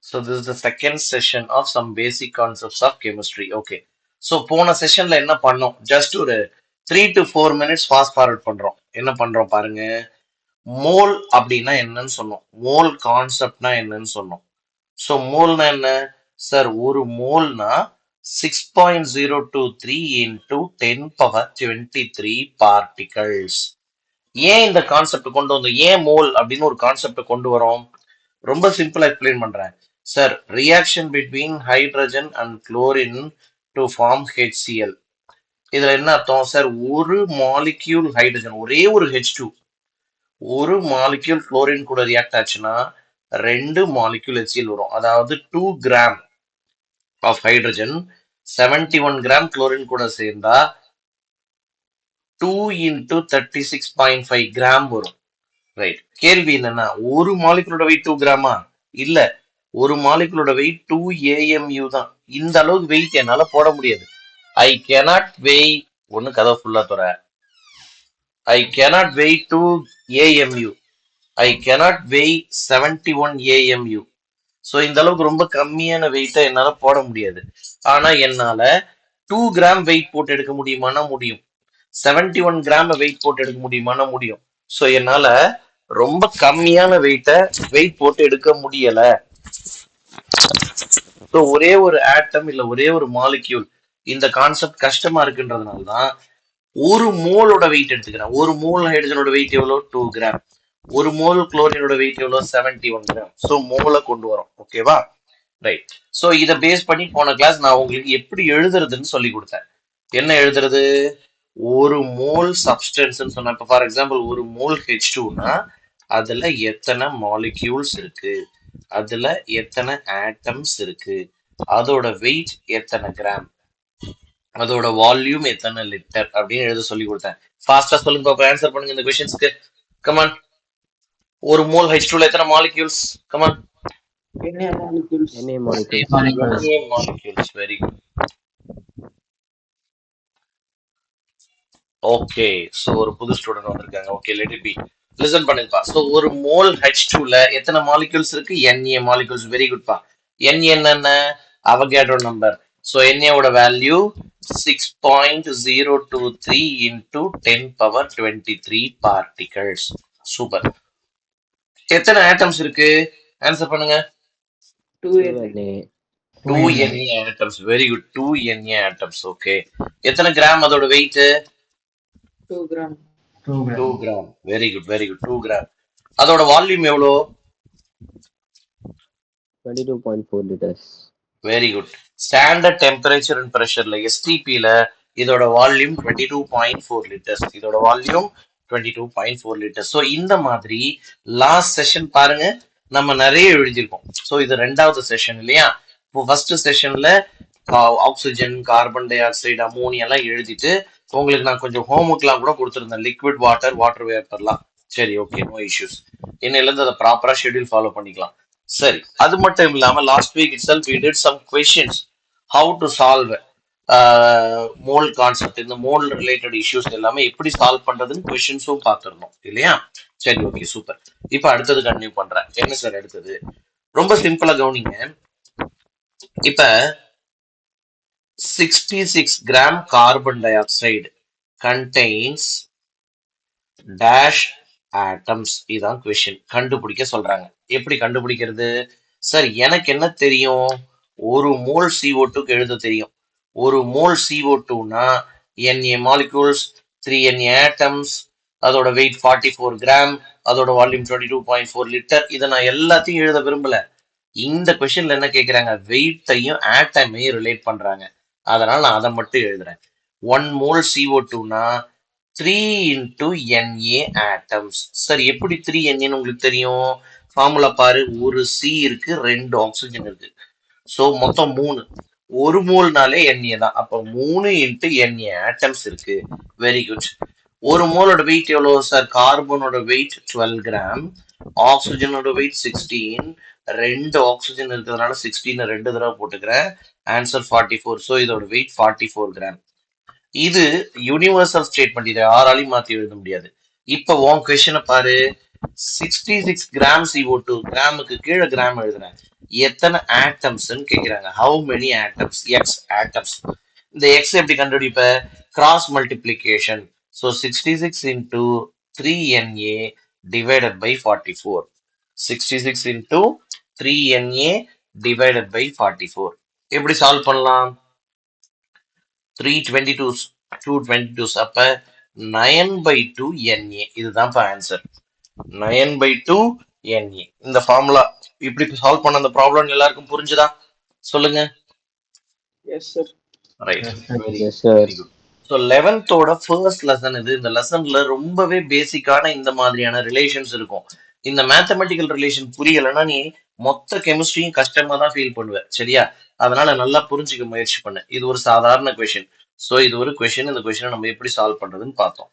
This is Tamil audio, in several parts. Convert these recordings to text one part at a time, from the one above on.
So this is the second session of some basic concepts of chemistry. Okay. So போன செஷன்ல என்ன பண்ணோம்? ஜஸ்ட் ஒரு 3 to 4 minutes ஃபாஸ்ட் ஃபார்வர்ட் பண்றோம். என்ன பண்றோம் பாருங்க. மோல் அப்படின்னா என்னன்னு சொன்னோம். மோல் கான்செப்ட்னா என்னன்னு சொன்னோம். ஸோ மோல்னா என்ன? சார் ஒரு மோல்னா 6.023 இன்டூ 10^23 பார்ட்டிகல்ஸ். ஏன் இந்த கான்செப்ட் கொண்டு வந்தோம்? ஏன் மோல் அப்படின்னு ஒரு கான்செப்ட் கொண்டு வரோம்? ரொம்ப சிம்பிளா எக்ஸ்பிளைன் பண்றேன். Sir reaction between hydrogen and chlorine to form HCl. இதுல என்ன அர்த்தம் சார்? ஒரு மாலிக்யூல் ஹைட்ரஜன், ஒரே ஒரு H2, ஒரு மாலிக்யூல் குளோரின் கூட ரியாக்ட் ஆச்சுன்னா 2 மாலிக்யூல் HCl வரும். அதாவது 2 gram of hydrogen 71 gram chlorine கூட சேர்ந்தா 2 இன்டூ 36.5 கிராம் வரும். ரைட். கேள்வி என்னன்னா, ஒரு மாலிகுலோட வெயிட் 2 கிராமா? இல்ல, ஒரு மாலிகுலோட வெயிட் 2 AMU தான். இந்த அளவுக்கு வெயிட் என்னால போட முடியாது. ஐ கேனாட் வெய் ஒன்னு கதை ஃபுல்லா தர. I cannot weigh 2 AMU. I cannot weigh 71 AMU. So இந்த அளவுக்கு ரொம்ப கம்மியான வெயிட்டை என்னால போட முடியாது. ஆனா என்னால 2 கிராம் வெயிட் போட்டு எடுக்க முடியுமானா முடியும். 71 கிராம் வெயிட் போட்டு எடுக்க முடியுமானா முடியும். ஸோ என்னால ரொம்ப கம்மியான வெயிட் போட்டு எடுக்க முடியல. ஸோ ஒரே ஒரு ஆட்டம் இல்ல ஒரே ஒரு மாலிக்யூல், இந்த கான்செப்ட் கஷ்டமா இருக்குன்றதுனால தான் ஒரு மோலோட வெயிட் எடுத்துக்கிறேன். ஒரு மோல் ஹைட்ரஜனோட வெயிட் எவ்வளோ? 2 கிராம். ஒரு மோல் குளோரினோட வெயிட் எவ்வளோ? 71 கிராம். ஸோ மோலை கொண்டு வரோம். ஓகேவா? ரைட். ஸோ இதை பேஸ் பண்ணி போன கிளாஸ் நான் உங்களுக்கு எப்படி எழுதுறதுன்னு சொல்லி கொடுத்தேன். என்ன எழுதுறது? ஒரு மோல் சப்ஸ்டன்ஸ் சொன்ன. இப்ப ஃபார் எக்ஸாம்பிள் ஒரு மோல் H2னா அதுல எத்தனை மாலிக்யூல்ஸ் இருக்கு, அதுல எத்தனை ஆட்டம்ஸ் இருக்கு, அதோட வெயிட் எத்தனை கிராம், அதோட வால்யூம் எத்தனை லிட்டர் அப்படின்னு எழுத சொல்லி கொடுத்தேன். ஃபாஸ்டா சொல்லுங்க பாப்பா, ஆன்சர் பண்ணுங்க இந்த क्वेश्चंसக்கு. கமான். ஒரு மோல் H2ல எத்தனை molecules? Come on. Na molecules. molecules. Very good. Okay. So ஒரு புது ஸ்டூடெண்ட் வந்திருக்காங்க. Okay, let it be. Listen பண்ணுங்கப்பா. ஸோ ஒரு மோல் H2ல எத்தனை மாலிகூல்ஸ் இருக்கு? Na molecules. வெரி குட்பா. Na என்னென்ன? Avogadro number. ஸோ Na-ஓட வேல்யூ 6.023 இன்டூ 10^23 பார்ட்டிகல்ஸ். சூப்பர். எத்தனை ஆட்டம்ஸ் இருக்கு? ஆன்சர் பண்ணுங்க. 2Na atoms. Very good. 2Na atoms. Okay. எத்தனை கிராம் அதோட weight? 2 gram. 2 gram. Very good, very good. 2 gram. அதோட வால்யூம் எவ்வளோ? 22.4 liters. Very good. Standard temperature and பிரஷர்ல STPல இதோட வால்யூம் 22.4 லிட்டர்ஸ். இதோட வால்யூம் 22.4 லிட்டர்ஸ். ஸோ இந்த மாதிரி லாஸ்ட் செஷன் பாருங்க நம்ம நிறைய எழுதியிருக்கோம். ஸோ இது 2வது செஷன் இல்லையா? இப்போ ஃபர்ஸ்ட் செஷன்ல oxygen, carbon dioxide, ammonia எல்லாம் எழுதிட்டு உங்களுக்கு நான் கொஞ்சம் ஹோம்ஒர்க்லாம் கூட கொடுத்துருந்தேன். லிக்விட் வாட்டர், வாட்டர் வேப்பர்லாம். சரி, ஓகே, நோ இஷ்யூஸ். இன்னிலிருந்து அதை ப்ராப்பரா ஷெட்யூல் ஃபாலோ பண்ணிக்கலாம். சரி, அது மட்டும் இல்லாம last week itself we did some questions how to solve mole concept. இந்த மோல் ரிலேட்டட் இஷ்யூஸ் எல்லாமே எப்படி சால்வ் பண்றதுன்னு கொஸ்டின்ஸும் பார்த்துருந்தோம் இல்லையா? சரி, ஓகே, சூப்பர். இப்ப அடுத்தது கண்டினியூ பண்றேன். என்ன சார் அடுத்தது? ரொம்ப சிம்பிளா கவனிங்க. இப்ப 66 gram carbon di oxide contains dash atoms. இதான் கொஸ்டின். கண்டுபிடிக்க சொல்றாங்க. எப்படி கண்டுபிடிக்கிறது? சார் எனக்கு என்ன தெரியும்? ஒரு மோல் CO2க்கு எழுத தெரியும். ஒரு மோல் CO2னா Na molecules, 3Na atoms, அதோட வெயிட் 44 கிராம், அதோட வால்யூம் 22.4 லிட்டர். இதை நான் எல்லாத்தையும் எழுத விரும்பல. இந்த கொஸ்டின்ல என்ன கேக்குறாங்க? வெயிட்டையும் ஆட்டமையும் ரிலேட் பண்றாங்க. அதனால நான் அதை மட்டும் எழுதுறேன். 1 மோல் CO2னா 3 into Na atoms. சார் எப்படி 3Na உங்களுக்கு தெரியும்? ஃபார்முலா பாரு. ஒரு C இருக்கு, 2 ஆக்சிஜன் இருக்கு. ஸோ மொத்தம் 3. ஒரு மோல்னாலே Na தான். அப்போ 3 into Na ஆட்டம்ஸ் இருக்கு. Very good. ஒரு மோலோட வெயிட் எவ்வளவு சார்? கார்பனோட வெயிட் 12 கிராம், ஆக்சிஜனோட வெயிட் 16. 2 ஆக்சிஜன் இருக்கிறதுனால 16 2 தடவை போட்டுக்கிறேன். ஆன்சர் 44. ஸோ இதோட வெயிட் 44 கிராம். இது யூனிவர்சல் ஸ்டேட்மெண்ட். இதை யாராலையும் மாத்தி எழுத முடியாது. இப்ப உன் கொஸ்டினை பாரு. 66 கிராம் CO2, கிராமுக்கு கீழே கிராம் எழுதுறேன். எத்தனை ஆட்டம்ஸ்ன்னு கேக்குறாங்க. How many atoms? X atoms. இந்த எக்ஸ் எப்படி கண்டுபிடிப்ப? Cross multiplication. So 66 into 3Na divided by 44. 66 into 3Na divided by 44. எப்படி சால்வ் பண்ணலாம்? 322 222 அப்ப 9/2 Na. இதுதான் ஆன்சர். 9/2 Na. இந்த ஃபார்முலா இப்படி சால்வ் பண்ண அந்த ப்ராப்ளம் எல்லாருக்கும் புரிஞ்சுதா? சொல்லுங்க. Yes sir. Right, Yes, sir. Very good. So 11th first lesson இது. இந்த லெசன்ல ரொம்பவே பேசிக்கான இந்த மாதிரியான ரிலேஷன்ஸ் இருக்கும். இந்த மேத்தமெட்டிக்கல் ரிலேஷன் புரியலைன்னா நீ மொத்த கெமிஸ்ட்ரியும் கஷ்டமா தான் ஃபீல் பண்ணுவ. சரியா? அதனால நல்லா புரிஞ்சுக்க முயற்சி பண்ணு. இது ஒரு சாதாரண கொஷின். ஸோ இது ஒரு கொஷின். இந்த கொஷினை நம்ம எப்படி சால்வ் பண்றதுன்னு பார்த்தோம்.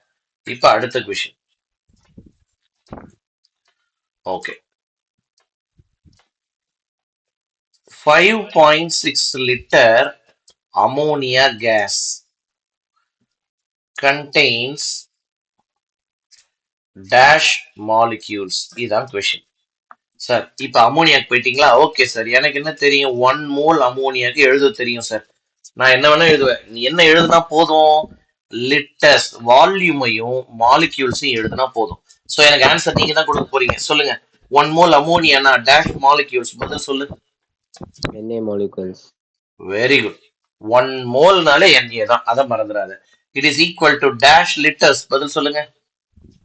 இப்ப அடுத்த question. Okay, 5.6 liter ammonia gas contains dash molecules. இதுதான் கொஷின். சார் இப்ப அமோனியாக்கு போயிட்டீங்களா? ஓகே சார், எனக்கு என்ன தெரியும்? 1 mole அமோனியாக்கு எழுத தெரியும் சார். நான் என்ன வேணா எழுதுவேன். நீ என்ன எழுதுனா போதும்? லிட்டர்ஸ், வால்யூமையும் மாலிக்யூல்ஸையும் எழுதுனா போதும். சோ எனக்கு ஆன்சர் நீங்க தான் கொடுக்க போறீங்க. சொல்லுங்க. 1 mole அமோனியானா டேஷ் மாலிக்யூல்ஸ், பதில் சொல்லு. Na molecules. Very good. 1 மோல்னாலே Na தான், அதை மறந்துடாத. It is equal to dash liters, பதில் சொல்லுங்க.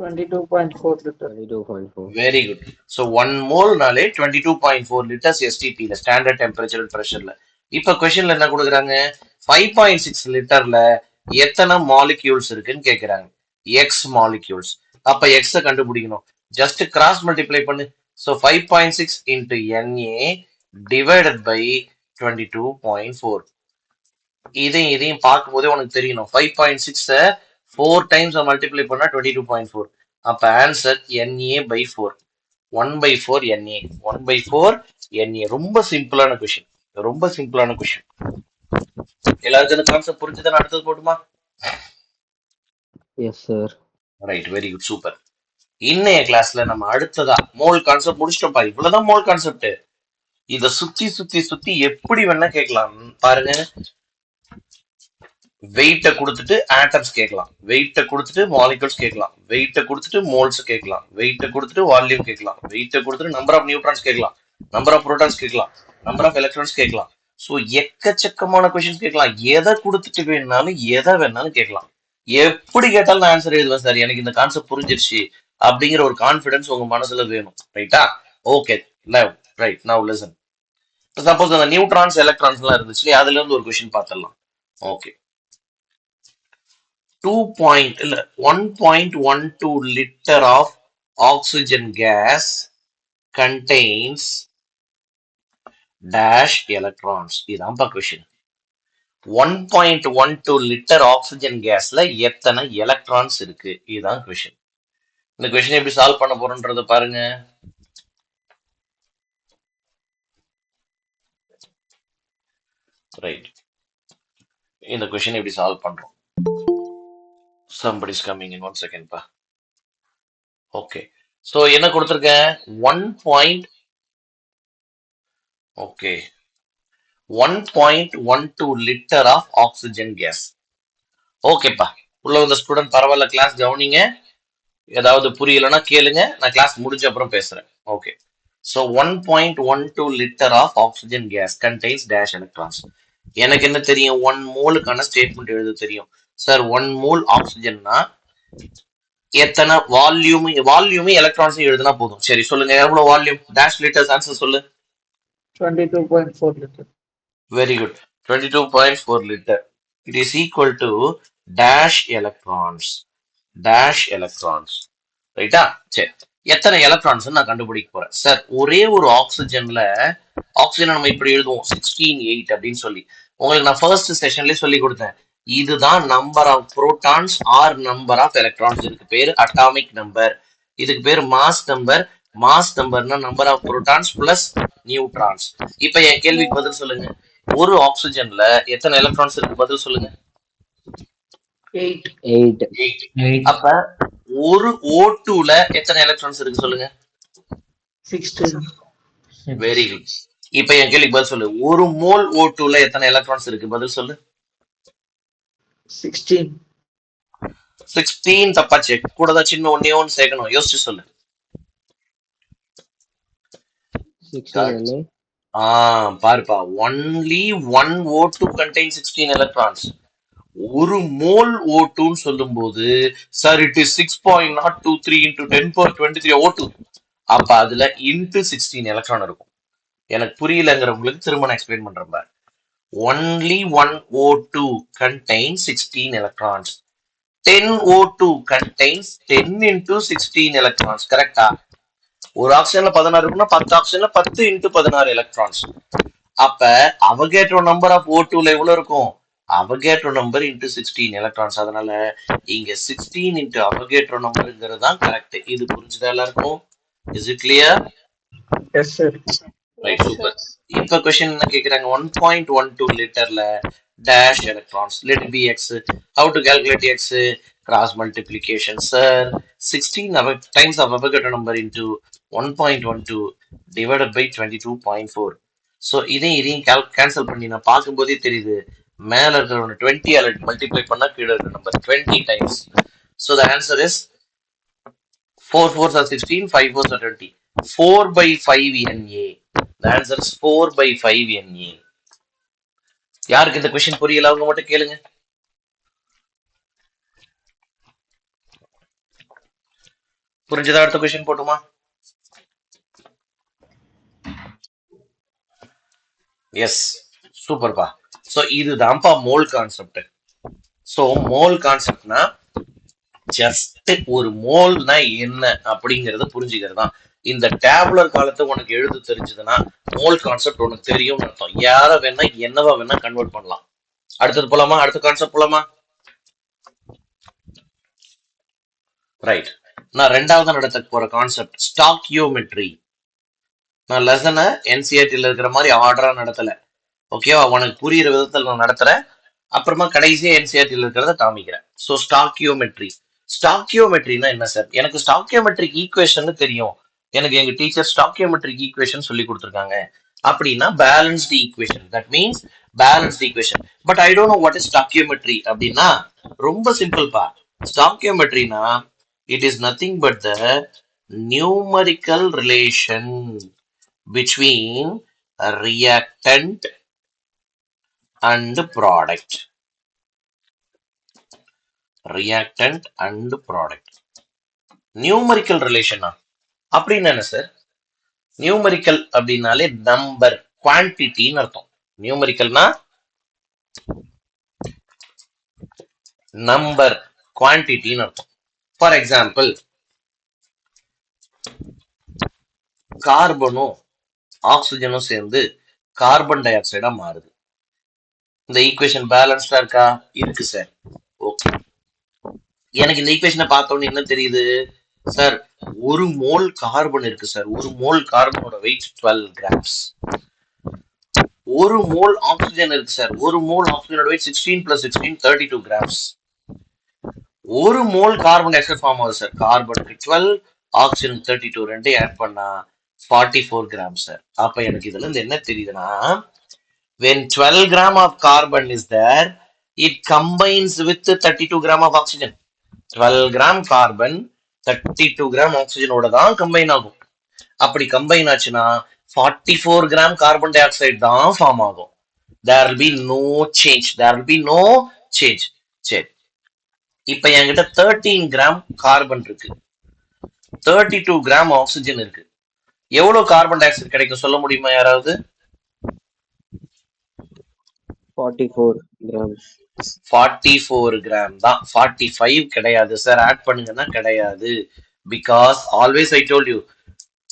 22.4 liter. 22.4. Very good. ஸோ 1 மோல்னாலே 22.4 லிட்டர்ஸ் எஸ்டிபியில், ஸ்டாண்டர்ட் டெம்பரேச்சர் அண்ட் ப்ரெஷர்ல. இப்போ கொஸ்டின்ல என்ன கொடுக்குறாங்க? 5.6 லிட்டர்ல எத்தனை மாலிக்யூல்ஸ் இருக்குன்னு கேட்குறாங்க. X molecules. அப்ப எக்ஸை கண்டுபிடிக்கணும். ஜஸ்ட் கிராஸ் மல்டிப்ளை பண்ணு. So 5.6 into Na divided by 22.4. இதையும் பார்க்கும்போதே உனக்கு தெரியணும். 5.6 4 டைம்ஸ் மல்டிப்ளை பண்ணா 22.4. அப்ப ஆன்சர் Na/4. 1/4 Na. 1/4 Na. ரொம்ப சிம்பிளான கொஸ்டின். ரொம்ப சிம்பிளான கொஸ்டின். எல்லாருக்கும் இந்த கான்செப்ட் புரிஞ்சுதான் அடுத்தது போட்டுமா? Yes, sir. Right, very good, super. இன்னைய கிளாஸ்ல நம்ம அடுத்ததா மோல் கான்செப்ட் முடிச்சிட்டோம் பாரு. இவ்வளவுதான் மோல் கான்செப்ட். இத சுத்தி சுத்தி சுத்தி எப்படி வேணா கேட்கலாம் பாருங்க. வெயிட்ட கொடுத்துட்டு ஆட்டம்ஸ் கேட்கலாம், வெயிட்ட கொடுத்துட்டு மாலிகூல்ஸ் கேட்கலாம், வெயிட்ட கொடுத்துட்டு மோல்ஸ் கேட்கலாம், வெயிட்ட கொடுத்துட்டு வால்யூம் கேட்கலாம், வெயிட்ட கொடுத்துட்டு நம்பர் ஆஃப் நியூட்ரான்ஸ் கேட்கலாம், நம்பர் ஆஃப் புரோட்டான்ஸ் கேட்கலாம், நம்பர் ஆஃப் எலக்ட்ரான்ஸ் கேட்கலாம். ஸோ எக்கச்சக்கமான கொஸ்டின்ஸ் கேட்கலாம். எதை கொடுத்துட்டு வேணாலும் எதை வேணாலும் கேட்கலாம். எப்படி கேட்டாலும் நான் ஆன்சர் எழுதுவேன் சார், எனக்கு இந்த கான்செப்ட் புரிஞ்சிருச்சு அப்படிங்கிற ஒரு கான்பிடன்ஸ் உங்க மனசுல வேணும். ரைட்டா? Okay, right. Now listen. Suppose அந்த நியூட்ரான்ஸ் எலக்ட்ரான்ஸ் எல்லாம் இருந்துச்சு, அதுல இருந்து ஒரு கொஸ்டின் பார்த்துடலாம். Okay, 1.12 liter of oxygen gas contains dash electrons. இதான்ப்பா கொஸ்டின். 1.12 லிட்டர் ஆக்சிஜன் கேஸ்ல எத்தனை எலக்ட்ரான்ஸ் இருக்கு? இதுதான் கொஸ்டின். இந்த கொஸ்டின் எப்படி சால்வ் பண்ண போறோம்ன்றத பாருங்க. ரைட், இந்த கொஸ்டின் எப்படி சால்வ் பண்றோம்? Somebody is coming in 1 second pa. Okay, so என்ன கொடுத்திருக்கேன்? 1.12 liter of oxygen gas. ஓகேப்பா, உள்ள வந்த ஸ்டூடெண்ட் பரவாயில்ல, கிளாஸ் கவனிங்க. ஏதாவது புரியலன்னா கேளுங்க, நான் கிளாஸ் முடிஞ்ச அப்புறம் பேசுறேன். Okay, so 1.12 liter of oxygen gas contains dash electrons. எனக்கு என்ன தெரியும்? 1 மோலுக்கான ஸ்டேட்மெண்ட் எழுத தெரியும் சார். 1 மோல் ஆக்சிஜன்னா எத்தனை வால்யூம் எலக்ட்ரான்ஸும் எழுதுனா போதும். சரி, சொல்லுங்க எவ்வளவு வால்யூம்? டேஷ் லிட்டர்ஸ், ஆன்சர் சொல்லு. 22.4 liter. Very good. 22.4 litre. It is equal to dash electrons. Dash electrons. ரைட்டா? சரி, எத்தனை எலக்ட்ரான்ஸ் நான் கண்டுபிடிக்க போறேன் சார். ஒரே ஒரு ஆக்சிஜன்ல ஆக்சிஜன் நம்ம இப்படி எழுதுவோம் 16 அப்படின்னு சொல்லி. உங்களுக்கு நான் ஃபர்ஸ்ட் செஷன்லயே சொல்லி கொடுத்தேன். இதுதான் number of protons or number of electrons. இதுக்கு பேரு அட்டாமிக் நம்பர். இதுக்கு பேரு மாஸ் நம்பர். மாஸ் நம்பர்னா number of protons plus neutrons. இப்ப என் கேள்விக்கு பதில் சொல்லுங்க. ஒரு ஆக்சிஜன்ல எத்தனை எலக்ட்ரான்ஸ் இருக்கு? பதில் சொல்லுங்க. 8. 8. அப்ப ஒரு O2ல எத்தனை எலக்ட்ரான்ஸ் இருக்கு சொல்லுங்க. 16. Very good. இப்ப என் கேள்விக்கு பதில் சொல்லு. ஒரு மோல் O2ல எத்தனை எலக்ட்ரான்ஸ் இருக்கு? பதில் சொல்லு. 16. 16 தப்பாச்சு. கூட தான் சின்ன ஒன்னே ஒன்னு சேர்க்கணும். யோசிச்சு சொல்லு. 16 அண்ணே. பாருப்பா. only one O2 contains 16 electrons. ஒரு மோல் O2 சொல்லும் போது sir it is 6.023 into 10^23 O2. அப்ப அதுல இன்டு 16 எலக்ட்ரான் இருக்கும். எனக்கு புரியலங்கிறவங்களுக்கு திரும்ப நான் எக்ஸ்பிளைன் பண்றேன் பாரு. only one O2 contains 16 electrons. 10 O2 contains 10 into 16 electrons. கரெக்டா? ஒரு ஆக்சிஜன்ல 16 இருக்குன்னா 10 ஆக்சிஜன்ல 10 into 16 எலக்ட்ரான்ஸ். அப்ப அவகேட்ரோ நம்பர் ஆஃப் O2ல எவ்வளவு இருக்கும்? Avogadro number into 16 electrons. அதனால இங்க 16 இன்டு அவகேட்ரோ நம்பர்ங்கிறது தான் கரெக்ட். இது புரிஞ்சுதா எல்லாருக்கும்? Is it clear? Yes, sir. Right, super. இப்ப கொஸ்டின் என்ன கேக்குறாங்க? 1.12 லிட்டர்ல dash electrons. Let be X. How to calculate X? Cross multiplication. Sir 16 times of Avogadro number into 1.12 divided by 22.4. So இதையும் கேன்சல் பண்ணி நான் பார்க்கும்போதே தெரியுது, மேல இருக்கிற 20 மல்டிப்ளை பண்ணா கீழே இருக்கிற number 20 times. So the answer is 4 4s are 16, 5 4s are 20. 4 by 5 Na. The answer is 4 by 5 Na. யாருக்கு இந்த கொஸ்டின் புரியல அவங்க மட்டும் கேளுங்க. புரிஞ்சதா? அடுத்த கொஸ்டின் போட்டுமா? எஸ், சூப்பர்பா. ஸோ இதுதான்ப்பா மோல் கான்செப்ட். ஸோ மோல் கான்செப்ட்னா ஜஸ்ட் ஒரு மோல்னா என்ன அப்படிங்கறத புரிஞ்சுக்கிறது தான். இந்த டேபுலர் காலத்தை உனக்கு எழுத தெரிஞ்சதுன்னா மோல் கான்செப்ட் உனக்கு தெரியும்னு அர்த்தம். யார வேணா என்னவா வேணா கன்வெர்ட் பண்ணலாம். அடுத்தது போலாமா? அடுத்த கான்செப்ட் போலாமா? ரைட். நான் ரெண்டாவது நடத்த போற கான்செப்ட் ஸ்டாக்கியோமெட்ரி. நான் லெசனை என்சிஆர்டில இருக்கிற மாதிரி ஆர்டரா நடத்தல. ஓகேவா? உனக்கு புரியுற விதத்தில் நான் நடத்துறேன். அப்புறமா கடைசியா என்சிஆர்டில இருக்கிறத காமிக்கிறேன். So stoichiometry. ஸ்டாக்கியோமெட்ரினா என்ன சார்? எனக்கு ஸ்டாக்கியோமெட்ரிக் ஈக்குவேஷன் தெரியும். எனக்கு எங்க டீச்சர் ஸ்டாக்கியோமெட்ரிக் ஈக்குவேஷன் சொல்லி கொடுத்துருக்காங்க. அப்படின்னா balanced equation. That means balanced equation. But I don't know what is stoichiometry அப்படின்னா ரொம்ப சிம்பிள்பா. ஸ்டாக்கியோமெட்ரினா it is nothing but the numerical relation between a reactant and product. Reactant and product. Numerical relation அப்படின்னா என்ன சார்? நியூமரிக்கல் அப்படின்னாலே நம்பர், குவான்டிட்டின்னு அர்த்தம். நியூமரிக்கல்னா நம்பர், குவான்டிட்டின்னு அர்த்தம். ஃபார் எக்ஸாம்பிள், கார்பனும் ஆக்சிஜனும் சேர்ந்து கார்பன் டை ஆக்சைடா மாறுது. இந்த ஈக்குவேஷன் பேலன்ஸ்டா இருக்கா? இருக்கு சார். ஓகே, எனக்கு இந்த ஈக்குவேஷனை பார்த்தோன்னு என்ன தெரியுது சார்? ஒரு மோல் கார்பன் இருக்கு சார். ஒரு மோல் கார்பனோட வெயிட் 12 கிராம்ஸ். ஒரு மோல் ஆக்சிஜன் இருக்கு சார். ஒரு மோல் ஆக்சிஜனோட வெயிட் 16 + 16 32 கிராம்ஸ். ஒரு mole carbon dioxide form ஆகுது சார். கார்பனுக்கு 12, ஆக்சிஜன் 32, ரெண்டையும் ஆட் பண்ணா 44 கிராம் சார். அப்ப எனக்கு இதுல இருந்து என்ன தெரியுதுன்னா, when 12 gram of carbon is there, it combines with 32 gram of oxygen. 12 gram carbon 32 gram oxygen ஓட தான் கம்பைன் ஆகும். அப்படி கம்பைன் ஆச்சுன்னா 44 gram கார்பன் டை ஆக்சைடு தான் ஃபார்ம் ஆகும். there will be no change. there will be no change. சரி, இப்ப என்கிட்ட 13 கிராம் கார்பன் இருக்கு, 32 கிராம் ஆக்சிஜன் இருக்கு. எவ்வளவு கார்பன் டை ஆக்சைடு கிடைக்கும் சொல்ல முடியுமா யாராவது? 44 grams. 44 கிராம் தான். 45 கிடையாது சார். ஆட் பண்ணுங்கன்னா கிடையாது. Because always I told you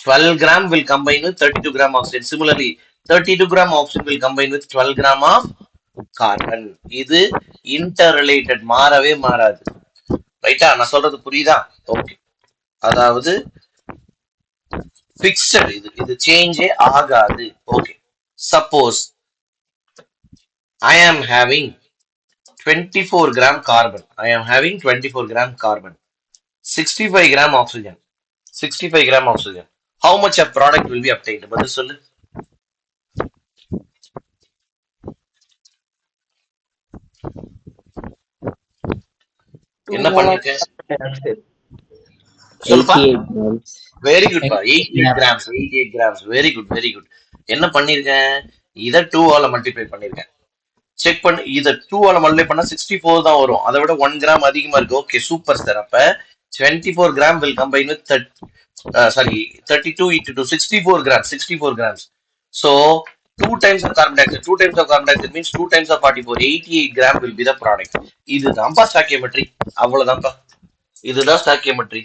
12 gram will combine with 32 gram oxygen. Similarly, 32 gram oxygen will combine with 12 gram of carbon. இது interrelated, மாறவே மாறாது. ரைட்டா? நான் சொல்றது புரியுதா? ஓகே, அதாவது பிக்ஸ்ட், இது சேஞ்சே ஆகாது. Okay, suppose I am having 24 gram carbon. I am having 24 gram carbon. 65 gram oxygen. 65 gram oxygen. How much of product will be obtained? பதில் சொல்லு. 2 என்ன mole of பண்ணிருக்கேன் carbon dioxide. சொல்லுப்பா. 88 grams. வெரி குட்பா. 88 grams. Grams 88 grams. Very good very good. என்ன பண்ணிருக்கேன், இத 2 ஆல மல்டிப்ளை பண்ணிருக்கேன். செக் பண்ணி இத 2 ஆல மல்டிப்ளை பண்ணா 64 தான் வரும். அதை விட 1 கிராம் அதிகமா இருக்கு. Okay super sir. அப்ப 24 gram will combine with 32 into 2 64 grams 64 grams. So 2 times of carbon dioxide 2 times of carbon dioxide means 2 times of 44 88 gram will be the product. இதுதான்ப்பா ஸ்டாக்கியோமெட்ரி. அவ்வளவுதான்ப்பா. இதுதான் ஸ்டாக்கியோமெட்ரி.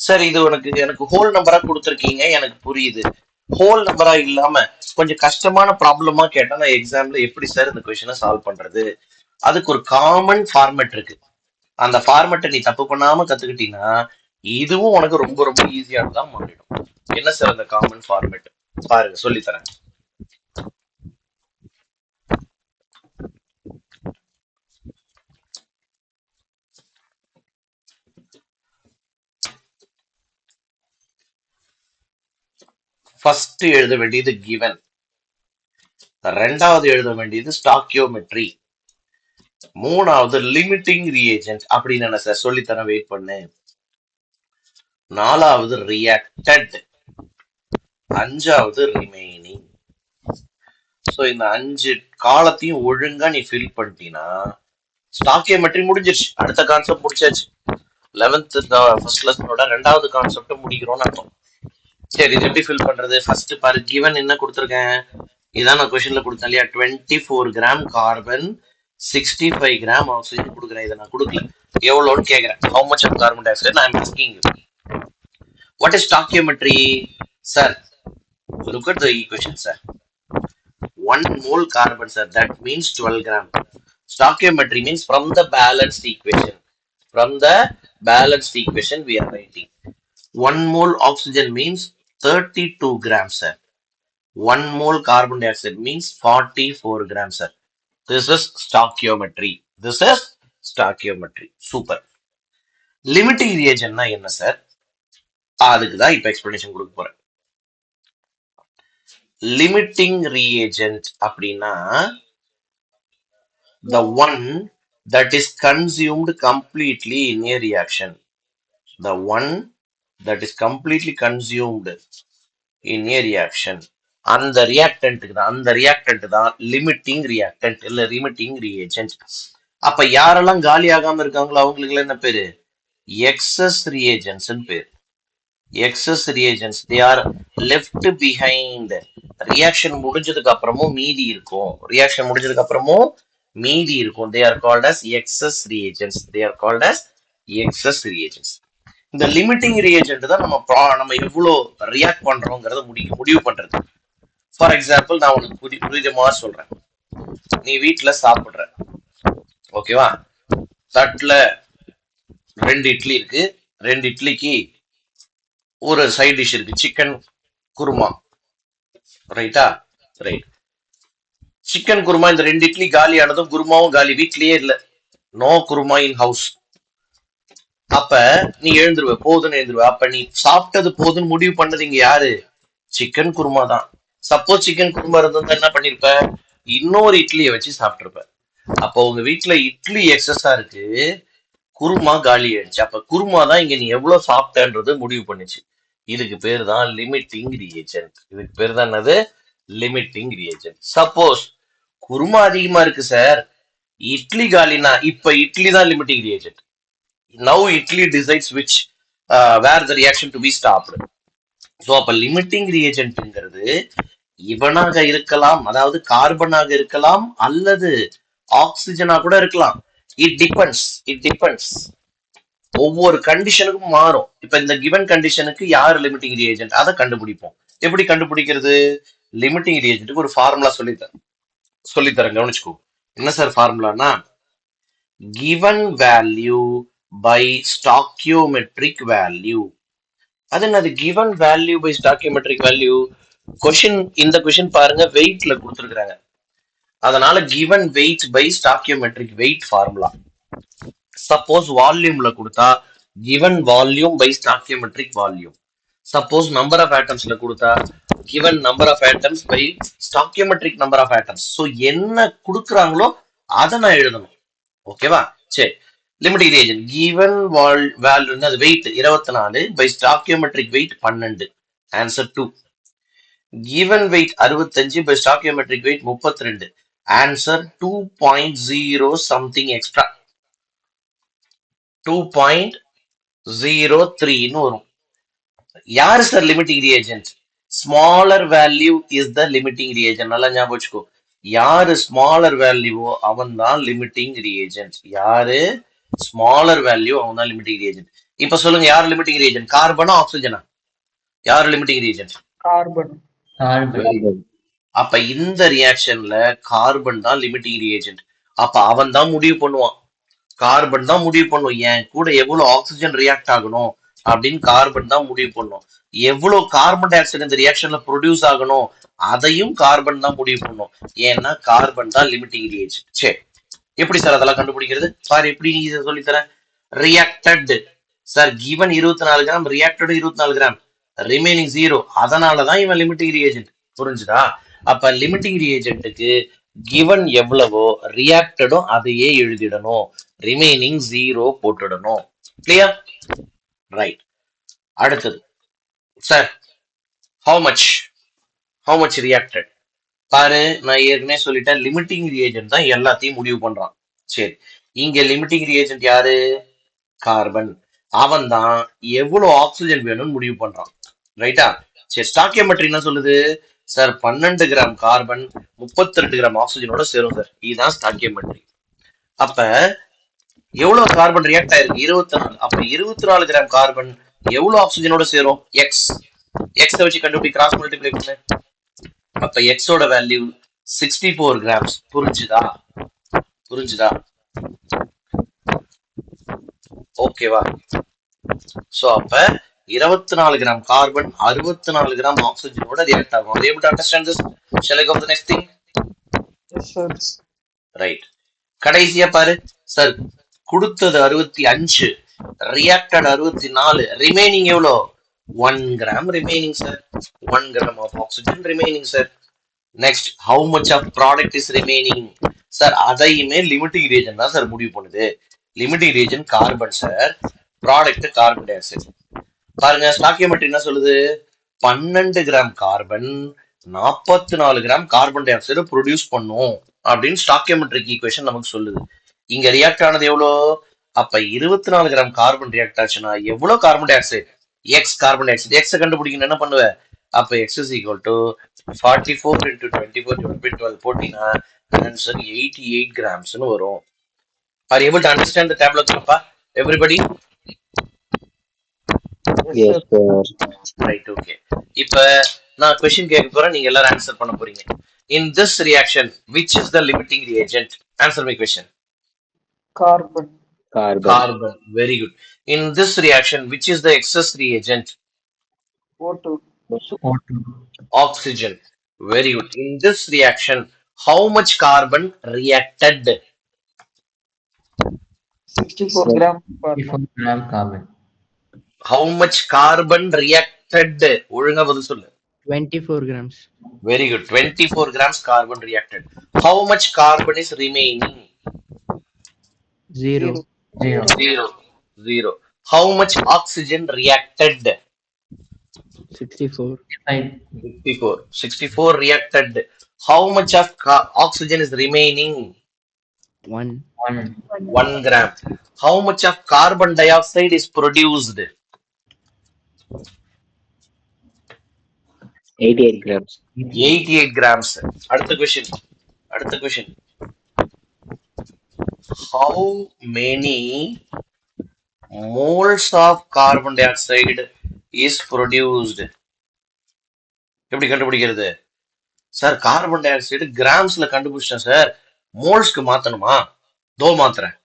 சார் இது எனக்கு ஹோல் நம்பரா கொடுத்துருக்கீங்க, எனக்கு புரியுது. ஹோல் நம்பரா இல்லாம கொஞ்சம் கஷ்டமான ப்ராப்ளமா கேட்டா நான் எக்ஸாம்ல எப்படி சார் இந்த கொஸ்டினை சால்வ் பண்றது? அதுக்கு ஒரு காமன் ஃபார்மேட் இருக்கு. அந்த ஃபார்மேட்டை நீ தப்பு பண்ணாம கத்துக்கிட்டீங்கன்னா இதுவும் உனக்கு ரொம்ப ரொம்ப ஈஸியானதான் மாறிடும். என்ன சார் அந்த காமன் ஃபார்மேட்? பாருங்க சொல்லித்தரேன். ஃபர்ஸ்ட் எழுத வேண்டியது கிவன், ரெண்டாவது எழுத வேண்டியது ஸ்டாக்கியோமெட்ரி, மூணாவது லிமிட்டிங் ரியேஜென்ட். அப்படின்னு என்ன சார் சொல்லித்தரேன், வெயிட் பண்ணு. நாலாவது ரியாக்டட், அஞ்சாவது ரிமைனிங். சோ இந்த 5 காலத்தையும் ஒழுங்கா நீ ஃபில் பண்ணிட்டீங்கன்னா ஸ்டாக்கியோமெட்ரி முடிஞ்சிருச்சு. அடுத்த கான்செப்ட் முடிச்சாச்சு. 11th ஃபர்ஸ்ட் லெசனோட ரெண்டாவது கான்செப்ட் முடிக்கிறோம்னு அர்த்தம். சரி இது எப்படி ஃபில் பண்றது? ஃபர்ஸ்ட் பாரு, கிவன் என்ன கொடுத்துருக்கேன், இதான் நான் கொஸ்டின்ல கொடுத்தேன் இல்லையா? 24 கிராம் கார்பன் 65 கிராம் ஆக்சிஜன் கொடுக்குறேன். இதை நான் கொடுக்கல, எவ்வளோன்னு கேட்கிறேன். How much of carbon dioxide I am asking you. What is stoichiometry sir? Look at the equation sir. 1 mole carbon sir, that means 12 gram. Stoichiometry means from the balanced equation. From the balanced equation we are writing. 1 mole oxygen means 32 grams sir. 1 mole carbon dioxide means 44 grams sir. This is stoichiometry. This is stoichiometry. Super. Limiting reagent na enna sir? அதுக்கு தான் இப்ப எக்ஸ்பிளனேஷன் கொடுக்க போறேன். லிமிட்டிங் reagent அப்படின்னா the one that is consumed completely in a reaction. The one that is completely consumed in a reaction. அந்த ரியாக்டன்ட் தான் லிமிட்டிங் ரியாக்டன்ட் இல்ல லிமிட்டிங் reagent. அப்ப யாரெல்லாம் காலி ஆகாம இருக்காங்களோ அவங்களுக்கு என்ன பேரு? எக்ஸஸ் reagents பேரு. Excess reagents, they are left behind. Reaction முடிஞ்சதுக்கு அப்புறமும் மீதி இருக்கும். they are called as excess reagents. இந்த லிமிட்டிங் reagent தான் நம்ம எவ்வளவு ரியாக்ட் பண்றோம்ங்கறத முடிவு பண்றது. ஃபார் எக்ஸாம்பிள் நான் உனக்கு புரியுதமா சொல்றேன். நீ வீட்டுல சாப்பிடுற, ஓகேவா? தட்டுல 2 இட்லி இருக்கு. 2 இட்லிக்கு ஒரு சைட் டிஷ் இருக்கு, சிக்கன் குருமா. ரைட்டா? ரைட். சிக்கன் குருமா, இந்த 2 இட்லி காலி ஆனதும் குருமாவும் காலி, வீட்லயே இல்ல, நோ குருமா இன் ஹவுஸ். அப்ப நீ எழுந்துருவ, போதுன்னு எழுந்துருவ. அப்ப நீ சாப்பிட்டது போதுன்னு முடிவு பண்ணது இங்க யாரு? சிக்கன் குருமா தான். சப்போஸ் சிக்கன் குருமா இருந்தா என்ன பண்ணிருப்ப? இன்னொரு இட்லியை வச்சு சாப்பிட்டுருப்ப. அப்போ உங்க வீட்டுல இட்லி எக்ஸஸா இருக்கு, குருமா காலி ஆயிடுச்சு. அப்ப குருமா தான் இங்க நீ எவ்வளவு சாப்பிட்டன்றது முடிவு பண்ணுச்சு. இதுக்கு பேர் தான் லிமிட்டிங் ரியேஜென்ட். இதுக்கு பேர் தான் என்னது? Limiting reagent. சப்போஸ் குருமா அதிகமா இருக்கு சார், இட்லி காலினா, இப்ப இட்லி தான் limiting reagent. Now idli decides which where the reaction to be stopped. So அப்ப லிமிட்டிங் ரியேஜென்ட்ங்கிறது இவனாக இருக்கலாம், அதாவது கார்பனாக இருக்கலாம், அல்லது ஆக்சிஜனா கூட இருக்கலாம். It depends. ஒவ்வொரு கண்டிஷனுக்கும் மாறும். இப்ப இந்த கிவன் கண்டிஷனுக்கு யார் லிமிட்டிங் ரியேஜென்ட் அதை கண்டுபிடிப்போம். எப்படி கண்டுபிடிக்கிறது? லிமிட்டிங் ரியேஜென்ட்டுக்கு ஒரு ஃபார்முலா சொல்லித்தரேன், கவனிச்சுக்கோ. என்ன சார் ஃபார்முலானா, given value by stoichiometric value. அது என்னது? Given value by stoichiometric value. இந்த கொஸ்டின் பாருங்க, வெயிட்ல கொடுத்துருக்காங்க. அதனால given weight by stoichiometric weight formula. Suppose வால்யூம்ல கொடுத்தா given volume by stoichiometric volume. Suppose number of ஆட்டம்ஸ்ல கொடுத்தா given number of atoms by stoichiometric number of atoms. So என்ன கொடுக்குறாங்களோ அதை நான் எழுதணும். ஓகேவா? சரி, லிமிட்டிங் ரியேஜென்ட் கிவன் வேல்யூ அது weight 24 by stoichiometric weight 12. Answer 2. Given weight 65 by stoichiometric weight 32. Answer 2.0 something extra 2.03 வரும். யாரு sir limiting reagent? Smaller value is the limiting reagent. நல்லா ஞாபகம் வச்சுக்கோ. யாரு ஸ்மாலர் வேல்யூவோ அவன் தான் லிமிட்டிங் ரியேஜென்ட். யாரு ஸ்மாலர் வேல்யூ அவன் தான் லிமிட்டிங் ரியேஜென்ட். இப்ப சொல்லுங்க, யாரு லிமிட்டிங் ரியேஜென்ட்? கார்பனா ஆக்சிஜனா? யாரு லிமிட்டிங் ரியேஜென்ட்? கார்பன். அப்ப இந்த ரியாக்ஷன்ல கார்பன் தான் லிமிட்டிங் ரியேஜென்ட். அப்ப அவன் தான் முடிவு பண்ணுவான். கார்பன் தான் முடிவு பண்ணும் என் கூட எவ்வளவு ஆக்சிஜன் ரியாக்ட் ஆகணும் அப்படின்னு. கார்பன் தான் முடிவு பண்ணும் எவ்வளவு கார்பன் டை ஆக்சைடு இந்த ரியாக்ஷன்ல ப்ரொடியூஸ் ஆகணும் அதையும் கார்பன் தான் முடிவு பண்ணும். ஏன்னா கார்பன் தான் லிமிட்டிங் ரியேஜென்ட். சரி, எப்படி சார் அதெல்லாம் கண்டுபிடிக்கிறது? சார் எப்படி நீங்க சொல்லித்தரேன். Reacted sir given 24 gram, reacted 24 gram, remaining 0. அதனாலதான் இவன் லிமிட்டிங் ரியேஜென்ட். புரிஞ்சுதா? அப்ப லிமிட்டிங் ரியேஜென்ட்டுக்கு கிவன் எவ்வளவோ ரியாக்டடும் அதையே எழுதிடணும், ரிமைனிங் 0 போட்டுடணும். கிளியர்? ரைட். அடுத்தது சார், ஹவு மச் ரியாக்டட்? பாரு, நான் ஏற்கனவே சொல்லிட்டேன் லிமிட்டிங் ரியேஜென்ட் தான் எல்லாத்தையும் முடிவு பண்றான். சரி, இங்க லிமிட்டிங் ரியேஜென்ட் யாரு? கார்பன். அவன் தான் எவ்வளவு ஆக்சிஜன் வேணும்னு முடிவு பண்றான். ரைட்டா? சரி, ஸ்டாக்கியோமெட்ரி என்ன சொல்லுது? சார் 12 கிராம் கார்பன் 32 கிராம் ஆக்சிஜனோட சேரும் சார். இதுதான் ஸ்டாக்கியோமெட்ரி. அப்ப எவ்வளவு கார்பன் ரியாக்ட் ஆயிருக்கு? 24. அப்ப 24 கிராம் கார்பன் எவ்வளவு ஆக்சிஜனோட சேரும்? எக்ஸ். எக்ஸ வச்சு கண்டுபிடி, கிராஸ் மல்டிப்ளை பண்ணு. அப்ப எக்ஸோட வேல்யூ 64 கிராம்ஸ். புரிஞ்சுதா? ஓகேவா? சோ அப்ப 24 கிராம் கார்பன் 64 கிராம் ஆக்சிஜனோட ரியாக்ட் ஆகும். Are you able to understand this? Shall I go to the next thing? Yes, sir. Right. கடைசியா பாரு சார், கொடுத்தது 65, ரியாக்டட் 64, ரிமைனிங் எவ்வளோ? 1 gram remaining sir. 1 gram of oxygen remaining sir. Next, how much of product is remaining? Sir அதையுமே லிமிட்டிங் ரியேஜென்ட் தான் சார் முடிவு பண்ணுது. Limiting reagent carbon sir, product carbon dioxide. பாருங்க, ஸ்டாக்கியோமெட்ரி என்ன சொல்லுது? 12 gram carbon 44 gram carbon dioxide produce பண்ணும் அப்படின்னு ஸ்டாக்கியோமெட்ரிக் ஈக்குவேஷன் நமக்கு சொல்லுது. இங்க ரியாக்ட் ஆனது எவ்வளோ? அப்ப 24 கிராம் கார்பன் ரியாக்ட் ஆச்சுன்னா எவ்வளவு carbon di oxide? X carbon di oxide. எக்ஸை கண்டுபிடிக்கணும், என்ன பண்ணுவ? அப்ப X is equal to 44 into 24 divided by 12 போட்டீங்கன்னா ஆன்சர் 88 கிராம்ஸ்னு வரும். Are you able to understand the tableau, Kappa? Everybody? Yes, sir. Right, okay. இப்ப நான் கொஸ்டின் கேட்க போறேன், நீங்க எல்லாரும் ஆன்சர் பண்ண போறீங்க. In this reaction, which is the limiting reagent? Answer my question. Carbon. Carbon. Very good. In this reaction, which is the excess reagent? O2. Oxygen. Very good. In this reaction, how much carbon reacted? 64 gram carbon. 54 gram carbon. How much carbon reacted? ஒழுங்கா பதில் சொல்லு. 24 grams. Very good. 24 grams carbon reacted. How much carbon is remaining? 0. Zero. How much oxygen reacted? 64. 64 reacted. How much of oxygen is remaining? 1. 1 gram. How much of carbon dioxide is produced? 88 grams. 88 grams. அடுத்த question. How many moles of carbon dioxide is produced? எப்படி கண்டுபிடிக்கிறது? சார் கார்பன் டை ஆக்சைடு கிராம்ஸ்ல கண்டுபிடிச்சேன் சார், மோல்ஸ்க்கு மாத்தணுமா? தோ மாத்துறேன்.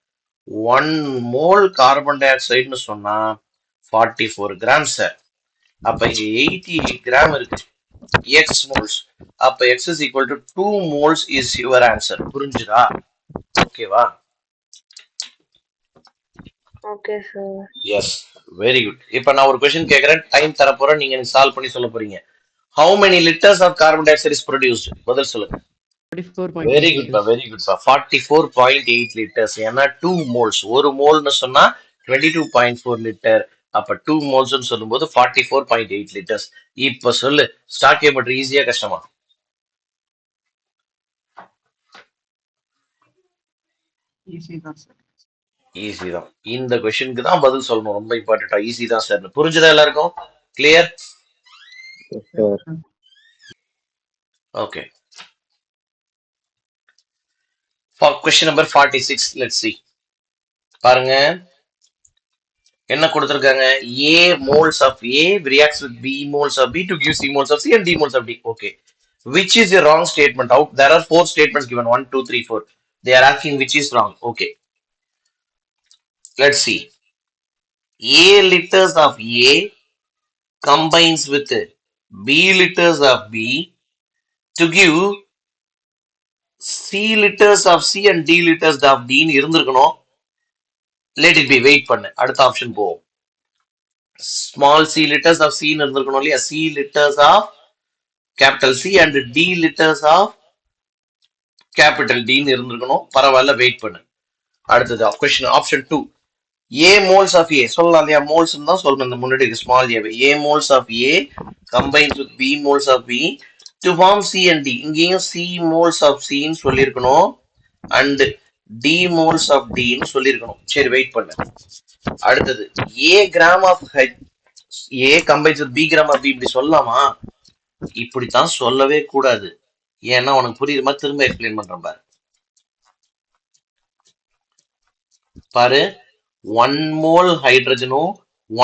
1 மோல் கார்பன் டை ஆக்சைடுன்னு சொன்னா 44 கிராம் சார். அப்ப இங்க 88 கிராம் இருக்கு. x moles. அப்ப x is equal to 2 moles is your answer. புரிஞ்சுதா? ஓகேவா? Okay, sir. Yes, very good. இப்ப நான் ஒரு கொஸ்டின் கேக்குறேன், டைம் தர போறேன், நீங்க சால்வ் பண்ணி சொல்ல போறீங்க. How many liters of carbon dioxide is produced? பதில் சொல்லுங்க. Very 44.8 குட்பா, liters. வெரி குட்பா. 44.8 லிட்டர்ஸ். ஏன்னா 2 மோல்ஸ். ஒரு மோல்னு சொன்னா 22.4 லிட்டர். அப்ப 2 மோல்ஸ்னு சொல்லும்போது 44.8 லிட்டர்ஸ். இப்ப சொல்லு, ஸ்டாக் ஏற்பட்டு ஈஸியா கஷ்டமா? ஈஸி தான் சார். ஈஸி தான். இந்த கொஸ்டினுக்கு தான் பதில் சொல்லணும். ரொம்ப இம்பார்ட்டன்டா. ஈஸி தான் சார். புரிஞ்சுதா எல்லாருக்கும்? Clear? Yes, sir. Okay. Question number 46. Let's see. பாருங்க என்ன கொடுத்திருக்காங்க. A moles of A reacts with B moles of B to give C moles of C and D moles of D. Okay. Which is a wrong statement? Out there are 4 statements given. 1, 2, 3, 4. They are asking which is wrong. Okay. Let's see. A liters of A combines with B liters of B to give C liters of C and D liters of D ன்னு இருந்திருக்கணும். Let it be. வெயிட் பண்ணு. அடுத்த ஆப்ஷன் போவோம். Small c liters of C ன்னு இருந்திருக்கணும் இல்லையா? C liters of capital C and D liters of capital D ன்னு இருந்திருக்கணும். பரவாயில்ல, வெயிட் பண்ணு. அடுத்தது question option 2. A moles of A சொல்லலாம் இல்லையா? மோல்ஸ் தான் சொல்லணும். இந்த முன்னாடி small A. A moles of A combines with B moles of B to form C and D. இங்கேயும் C moles of C ன்னு சொல்லியிருக்கணும் and D moles of D ன்னு சொல்லியிருக்கணும். சரி, வெயிட் பண்ணு. அடுத்தது A gram of A combines with B gram of B இப்படி சொல்லலாமா? இப்படித்தான் சொல்லவே கூடாது. ஏன்னா உனக்கு புரியுற மாதிரி திரும்ப எக்ஸ்பிளைன் பண்றேன் பாரு. பாரு, 1 மோல் ஹைட்ரஜனும்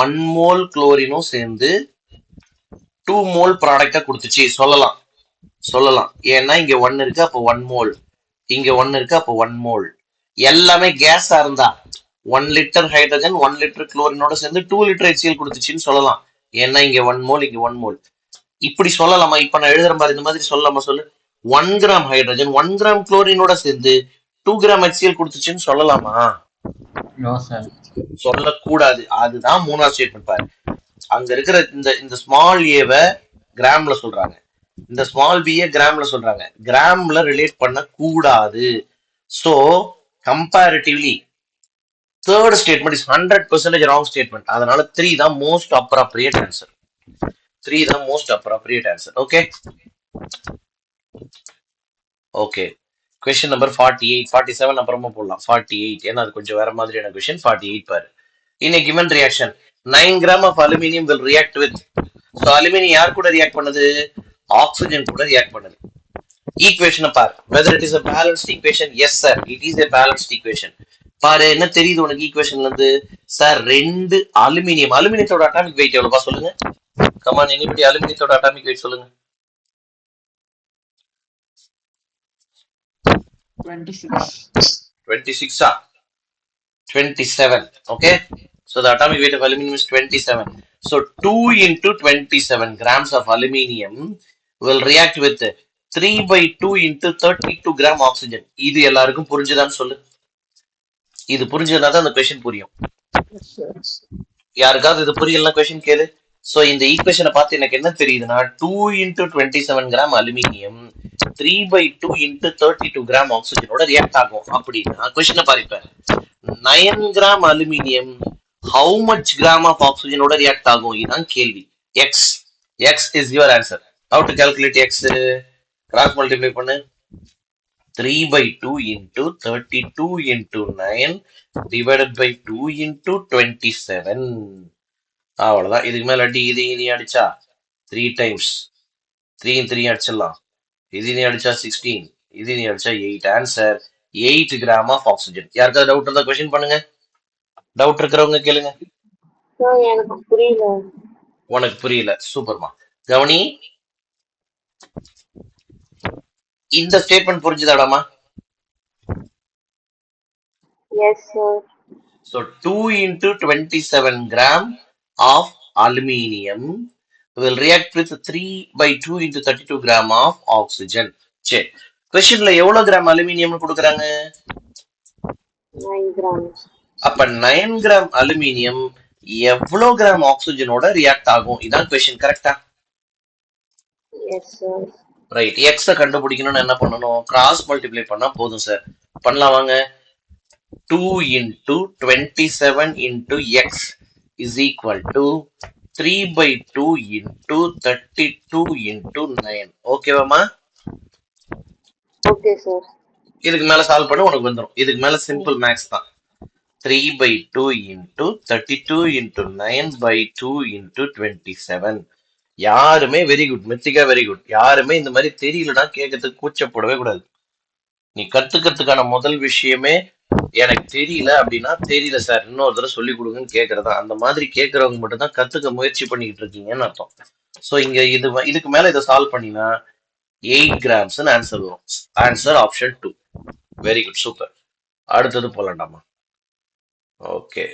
1 மோல் குளோரினும் சேர்ந்து 2 மோல் ப்ராடக்டா கொடுத்துச்சு. சொல்லலாம் சொல்லலாம். ஏன்னா இங்க 1 இருக்கு, அப்போ 1 மோல். இங்க 1 இருக்கு, அப்போ 1 மோல். எல்லாமே கேஸா இருந்தா 1 லிட்டர் ஹைட்ரஜன் 1 லிட்டர் குளோரினோட சேர்ந்து 2 லிட்டர் HCl கொடுத்துச்சுன்னு சொல்லலாம். ஏன்னா இங்க 1 மோல், இங்க 1 மோல். இப்படி சொல்லலாமா? இப்ப நான் எழுதுற மாதிரி இந்த மாதிரி சொல்லலாமா? சொல்லு. 1 கிராம் ஹைட்ரஜன் 1 கிராம் குளோரினோட சேர்ந்து 2 கிராம் HCl கொடுத்துச்சுன்னு சொல்லலாமா? சொல்லக்கூடாது. அதுதான் மூணாவது ஸ்டேட்மெண்ட் பாரு. அங்க இருக்கிற இந்த ஸ்மால் ஏவை கிராம்ல சொல்றாங்க, இந்த ஸ்மால் பியை கிராம்ல சொல்றாங்க. கிராம்ல ரிலேட் பண்ண கூடாது. So comparatively third statement is 100% wrong statement. அதனால 3 தான் மோஸ்ட் அப்ராப்ரியேட் ஆன்சர். 3 தான் most appropriate answer. Okay okay. Question number 48, 47 அப்புறமா போடலாம். 48 ஏன்னா அது கொஞ்சம் வேற மாதிரியான கொஸ்டின். 48 பாரு. In a given reaction 9 gram of aluminium will react with. So aluminium யார் கூட ரியாக்ட் பண்ணுது? ஆக்சிஜன் கூட ரியாக்ட் பண்ணுது. ஈக்குவேஷனை பாரு. whether it is a balanced equation. Yes sir, it is a balanced equation. பாரு, என்ன தெரியுது உனக்கு ஈக்குவேஷன்ல இருந்து? சார், 2 அலுமினியத்தோட அட்டாமிக் வெயிட் எவ்வளவுப்பா சொல்லுங்க. கமான், எனிபடி அலுமினியத்தோட அட்டாமிக் வெயிட் சொல்லுங்க. 26 27. Okay, so the atomic weight of aluminium is 27. So 2 into 27 grams of aluminium will react with 3/2 into 32 gram oxygen. இது எல்லாருக்கும் புரிஞ்சுதான்னு சொல்லு. இது புரிஞ்சதுனா தான் அந்த கொஸ்டின் புரியும். யாருக்காவது இது புரியலன்னா கொஸ்டின் கேளு. சோ இந்த ஈக்குவேஷனை பார்த்து எனக்கு என்ன தெரியுதுன்னா 2 into 27 gram aluminium 3/2 into 32 gram ஆக்சிஜனோட ரியாக்ட் ஆகும். அப்படின்னா கொஸ்டினை பாருப்பேன். 9 gram aluminium how much gram of oxygen ஓட ரியாக்ட் ஆகும்? இதுதான் கேள்வி. x is your answer. How to calculate x? cross multiply பண்ணு. 3/2 into 32 into 9 divided by 2 into 27. அவ்வளவுதான். இதுக்கு மேல அடி. இது அடிச்சா 3 times 3 3 அடிச்சிடலாம். இது அடிச்சா 16, இது அடிச்சா 8. Answer 8 gram of oxygen. யாருக்காவது டவுட் இருந்தா கொஸ்டின் பண்ணுங்க. டவுட் இருக்கிறவங்க கேளுங்க. எனக்கு புரியல. உனக்கு புரியல? சூப்பர்மா. கவனி, இந்த ஸ்டேட்மெண்ட் புரிஞ்சுதாடாமா? Yes sir. So 2 into 27 gram of aluminium will react with 3/2 into 32 gram of oxygen. சரி, கொஸ்டின்ல எவ்வளவு கிராம் அலுமினியம் கொடுக்குறாங்க? 9 grams. அப்ப 9 கிராம் அலுமினியம் எவ்வளவு கிராம் ஆக்சிஜனோட ரியாக்ட் ஆகும்? இதான் கொஸ்டின். கரெக்டா? Yes sir. ரைட். எக்ஸ கண்டுபிடிக்கணும்னு என்ன பண்ணணும்? கிராஸ் மல்டிப்ளை பண்ணா போதும் சார். பண்ணலாம் வாங்க. 2 into 27 into x is equal to 3/2 into 32 into 9. ஓகேவாமா? Okay sir. இதுக்கு மேல சால்வ் பண்ண உனக்கு வந்துடும். இதுக்கு மேல சிம்பிள் மேக்ஸ் தான். 3/2 into 32 into 9/2 into 27. யாருமே வெரி குட், மெத்திகா வெரி குட். யாருமே இந்த மாதிரி தெரியலன்னா கேட்கறதுக்கு கூச்சப்படவே கூடாது. நீ கத்துக்கிறதுக்கான முதல் விஷயமே எனக்கு தெரியல அப்படின்னா தெரியல சார் இன்னொரு தடவை சொல்லி கொடுங்கன்னு கேட்கறதா. அந்த மாதிரி கேட்கறவங்க மட்டும் தான் கத்துக்க முயற்சி பண்ணிக்கிட்டு இருக்கீங்கன்னு அர்த்தம். ஸோ இங்க இதுக்கு மேல இதை சால்வ் பண்ணினா 8 grams ஆன்சர் வரும். Answer option 2. Very good, super. அடுத்தது போலாண்டாமா. ஓகே,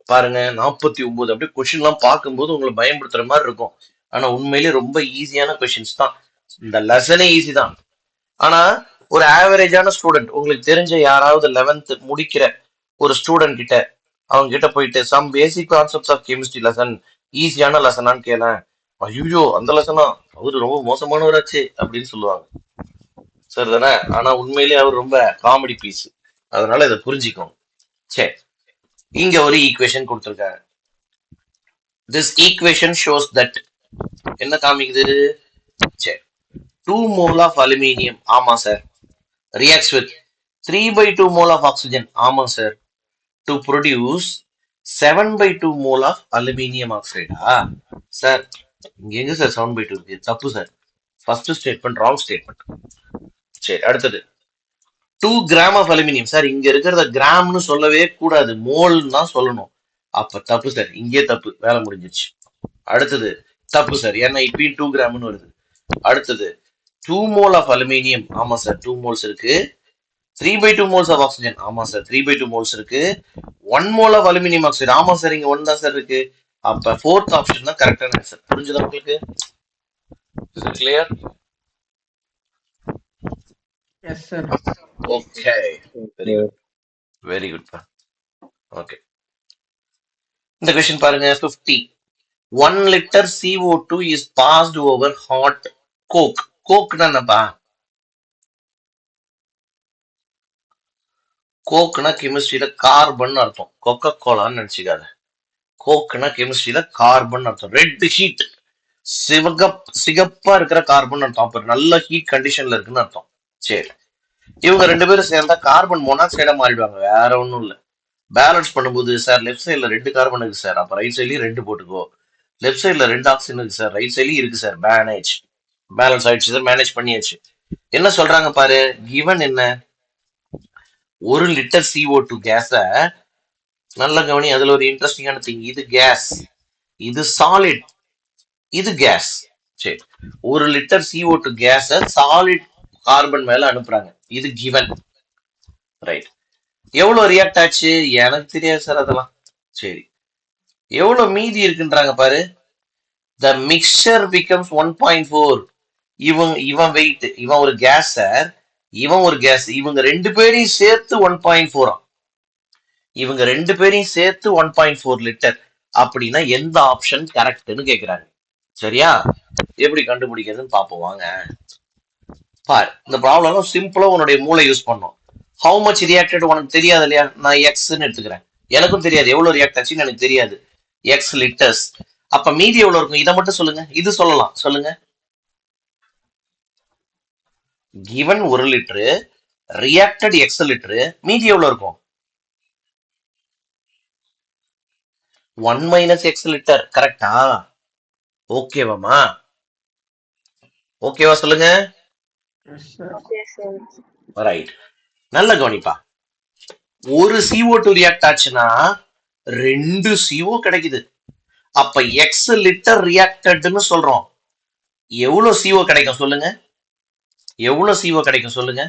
பாருங்க 49. அப்படியே கொஸ்டின் எல்லாம் பார்க்கும்போது உங்களை பயன்படுத்துற மாதிரி இருக்கும். ஆனா உண்மையிலேயே ரொம்ப ஈஸியான கொஸ்டின்ஸ் தான். இந்த லெசனே ஈஸி தான். ஆனா ஒரு ஆவரேஜான ஸ்டூடெண்ட், உங்களுக்கு தெரிஞ்ச யாராவது 11th முடிக்கிற ஒரு ஸ்டூடெண்ட் கிட்ட அவங்க கிட்ட போயிட்டு some basic concepts of chemistry lesson, ஈஸியான லெசனான்னு கேளேன். ஐயோ அந்த லெசனா, அவரு ரொம்ப மோசமானவராச்சு அப்படின்னு சொல்லுவாங்க. சரி தானே? ஆனா உண்மையிலேயே அவர் ரொம்ப காமெடி பீஸ். அதனால இதை புரிஞ்சுக்கோங்க. சரி, இங்க ஒரு ஈக்குவேஷன் கொடுத்துருக்காங்க. திஸ் ஈக்குவேஷன் ஷோஸ் தட் என்ன காமிக்குது? சரி, 2 mole of aluminium, ஆமா sir, reacts with 3/2 mole of oxygen, ஆமா sir, to produce 7/2 mole of aluminium oxide. Sir இங்க எங்க சார் 7/2 இருக்கு? தப்பு sir. First statement wrong statement. சரி, அடுத்தது 2 gram of aluminium. சார் இங்க இருக்கிறத கிராம்னு சொல்லவே கூடாது, மோல்னு தான் சொல்லணும். அப்ப தப்பு சார், இங்கே தப்பு, வேலை முடிஞ்சிச்சு. அடுத்தது தப்பு சார், ஏன்னா இப்பயும் 2 கிராம்னு வருது. அடுத்தது 2 mole of aluminium, ஆமா சார் 2 moles இருக்கு. 3/2 moles of oxygen, ஆமா சார் 3/2 moles இருக்கு. 1 mole of aluminium oxide, ஆமா சார் இங்க 1 தான் சார் இருக்கு. அப்ப fourth ஆப்ஷன் தான் கரெக்டான ஆன்சர். புரிஞ்சுதா உங்களுக்கு? Is it clear? Yes, sir. Okay, very good, very good. Okay, இந்த கொஸ்டின் பாருங்க. 50. 1 liter CO2 is passed over hot coke. கோக்னா என்னப்பா? கோக்னா கெமிஸ்ட்ரியில கார்பன் அர்த்தம். கொக்கோ கோலான்னு நினைச்சுக்காத. கோக்னா கெமிஸ்ட்ரியில கார்பன் அர்த்தம். ரெட் ஹீட், சிகப்பா இருக்கிற கார்பன் அர்த்தம். அப்ப நல்ல ஹீட் கண்டிஷன்ல இருக்குன்னு அர்த்தம். சரி, இவங்க 2 பேரும் சேர்ந்தா கார்பன் மோனாக்சைடா மாறிடுவாங்க. வேற ஒண்ணும் இல்ல. பேலன்ஸ் பண்ணும்போது சார் லெஃப்ட் சைட்ல 2 கார்பன் இருக்கு சார், அப்ப ரைட் சைட்லயும் 2 போட்டுக்கோ. லெஃப்ட் சைட்ல 2 ஆக்சிஜன் இருக்கு சார், ரைட் சைட்லயும் இருக்கு சார். பேலன்ஸ் ஆயிடுச்சு சார், மேனேஜ் பண்ணியாச்சு. என்ன சொல்றாங்க பாரு, கிவன் என்ன? 1 லிட்டர் CO2 கேஸ, நல்ல கவனி, அதுல ஒரு இன்ட்ரெஸ்டிங்கான திங். இது கேஸ், இது சாலிட், இது கேஸ். சரி, 1 லிட்டர் CO2 கேஸ சாலிட் கார்பன் மேல அனுப்புறாங்க. இது கிவன், ரைட். எவ்வளவு ரியாக்ட் ஆச்சு எனக்கு தெரியாது சார் அதெல்லாம். சரி, எவ்வளவு மீதி இருக்குன்றாங்க பாரு. The mixture becomes 1.4. இவன் வெயிட், இவன் ஒரு கேஸ் சார், இவன் ஒரு கேஸ். இவங்க 2 பேரையும் சேர்த்து 1.4. இவங்க 2 பேரையும் சேர்த்து 1.4 லிட்டர். அப்படின்னா எந்த ஆப்ஷன் கரெக்ட்னு கேக்குறாங்க. சரியா? எப்படி கண்டுபிடிக்கிறதுன்னு பாப்போம் வாங்க. பார், இந்த ப்ராப்ளம் சிம்பிளா உன்னுடைய மூளை யூஸ் பண்ணும். ஹவு மச் ரியாக்டட் உனக்கு தெரியாது இல்லையா? நான் எக்ஸ்ன்னு எடுத்துக்கிறேன். எனக்கும் தெரியாது எவ்வளவு ரியாக்ட் ஆச்சுன்னு எனக்கு தெரியாது. X litres. அப்ப மீதி எவ்வளவு இருக்கும்? இதை மட்டும் சொல்லுங்க. இது சொல்லலாம், சொல்லுங்க. Given 1 litre, reacted X litre, மீதி எவ்வளவு இருக்கும்? 1 மைனஸ் எக்ஸ் லிட்டர். கரெக்டா? ஓகேவாமா? ஓகேவா சொல்லுங்க. Yes, sir. Okay sir. Right, நல்ல கவனிப்பா. ஒரு CO2 ரியாக்ட் ஆச்சுன்னா 2 CO கிடைக்குது. அப்ப எக்ஸ் லிட்டர் ரியாக்டட்னு சொல்றோம். எவ்வளவு CO கிடைக்கும் சொல்லுங்க? எவ்வளவு CO கிடைக்கும் சொல்லுங்க?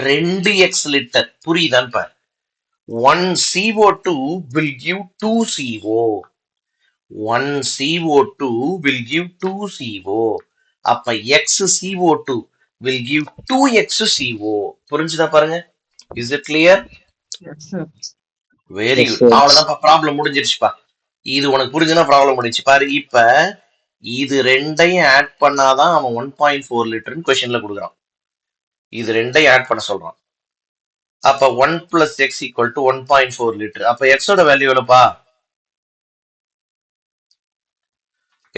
2x litre. புரியுதான் பார். 1 CO2 will give 2 CO. 1 CO2 will give 2 CO. அப்ப x CO2 will give 2x CO. புரிஞ்சுதா பாருங்க? Is it clear? Yes, sir. Very Yes, good. sir. அவ்வளவுதான் ப்ராப்ளம் முடிஞ்சிருச்சுப்பா. இது உனக்கு புரிஞ்சுனா ப்ராப்ளம் முடிஞ்சு பாரு. இப்ப இது ரெண்டையும் ஆட் பண்ணாதான் அவன் 1.4 லிட்டர்னு கொஸ்டின்ல கொடுக்குறான். இது ரெண்டையும் ஆட் பண்ண சொல்றான். அப்ப 1 plus X equal to 1.4 litre. அப்ப எக்ஸோட வேல்யூ எவ்வளோப்பா?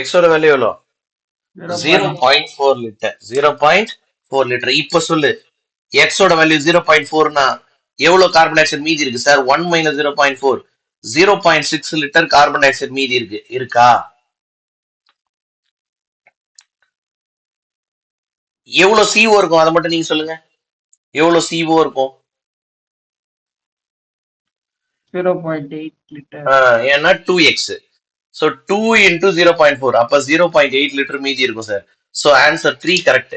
எக்ஸோட வேல்யூ எவ்வளோ? 0.4 லிட்டர். 0.4 லிட்டர். இப்ப சொல்லு, எக்ஸோட வேல்யூ 0.4னா எவ்வளவு கார்பன் டை ஆக்சைடு மீதி இருக்கு sir? 1 minus 0.4 0.6 litre carbon di oxide மீதி இருக்கா? எவ்வளவு CO இருக்கும் அதை மட்டும் நீங்க சொல்லுங்க. எவ்வளவு CO இருக்கும்? 0.8 லிட்டர். ஏன்னா 2x. So 2 into 0.4 அப்ப 0.8 லிட்டர் மீதி இருக்கும் sir. So answer 3 correct.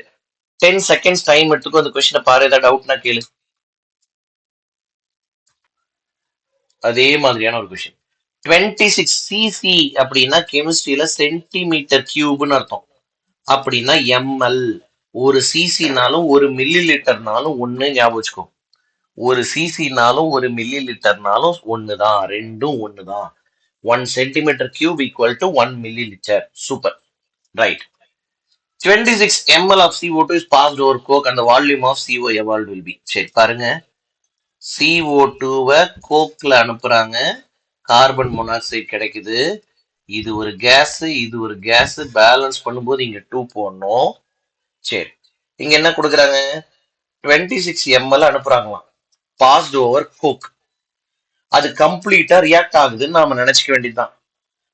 10 seconds time எடுத்துக்கோ, அந்த கொஸ்டினை பாரு. ஏதாவது டவுட்னா கேளு. அதே மாதிரியான ஒரு கொஸ்டின். 26 cc அப்படின்னா கெமிஸ்ட்ரியில சென்டிமீட்டர் கியூப்னு அர்த்தம். அப்படின்னா ml. ஒரு சிசினாலும் ஒரு மில்லி லிட்டர்னாலும் ஒண்ணு ஞாபகம் வச்சுக்கோ. ஒரு சிசினாலும் ஒரு மில்லி லிட்டர்னாலும் ஒண்ணுதான், ரெண்டும் ஒண்ணுதான். 1 centimetre cube equal to 1 milli litre. Super, right. 26 ml of CO2 is passed over coke and the volume of CO evolved will be. சரி பாருங்க, CO2வை கோக்ல அனுப்புறாங்க, கார்பன் மோனாக்சைடு கிடைக்குது. இது ஒரு கேஸ், இது ஒரு கேஸ். பேலன்ஸ் பண்ணும்போது இங்க 2 போடணும். சரி, இங்க என்ன கொடுக்குறாங்க? 26 ml அனுப்புறாங்களாம், பாஸ்ட் ஓவர் கோக். அது கம்ப்ளீட்டா ரியாக்ட் ஆகுதுன்னு நாம நினைச்சுக்க வேண்டியதுதான்.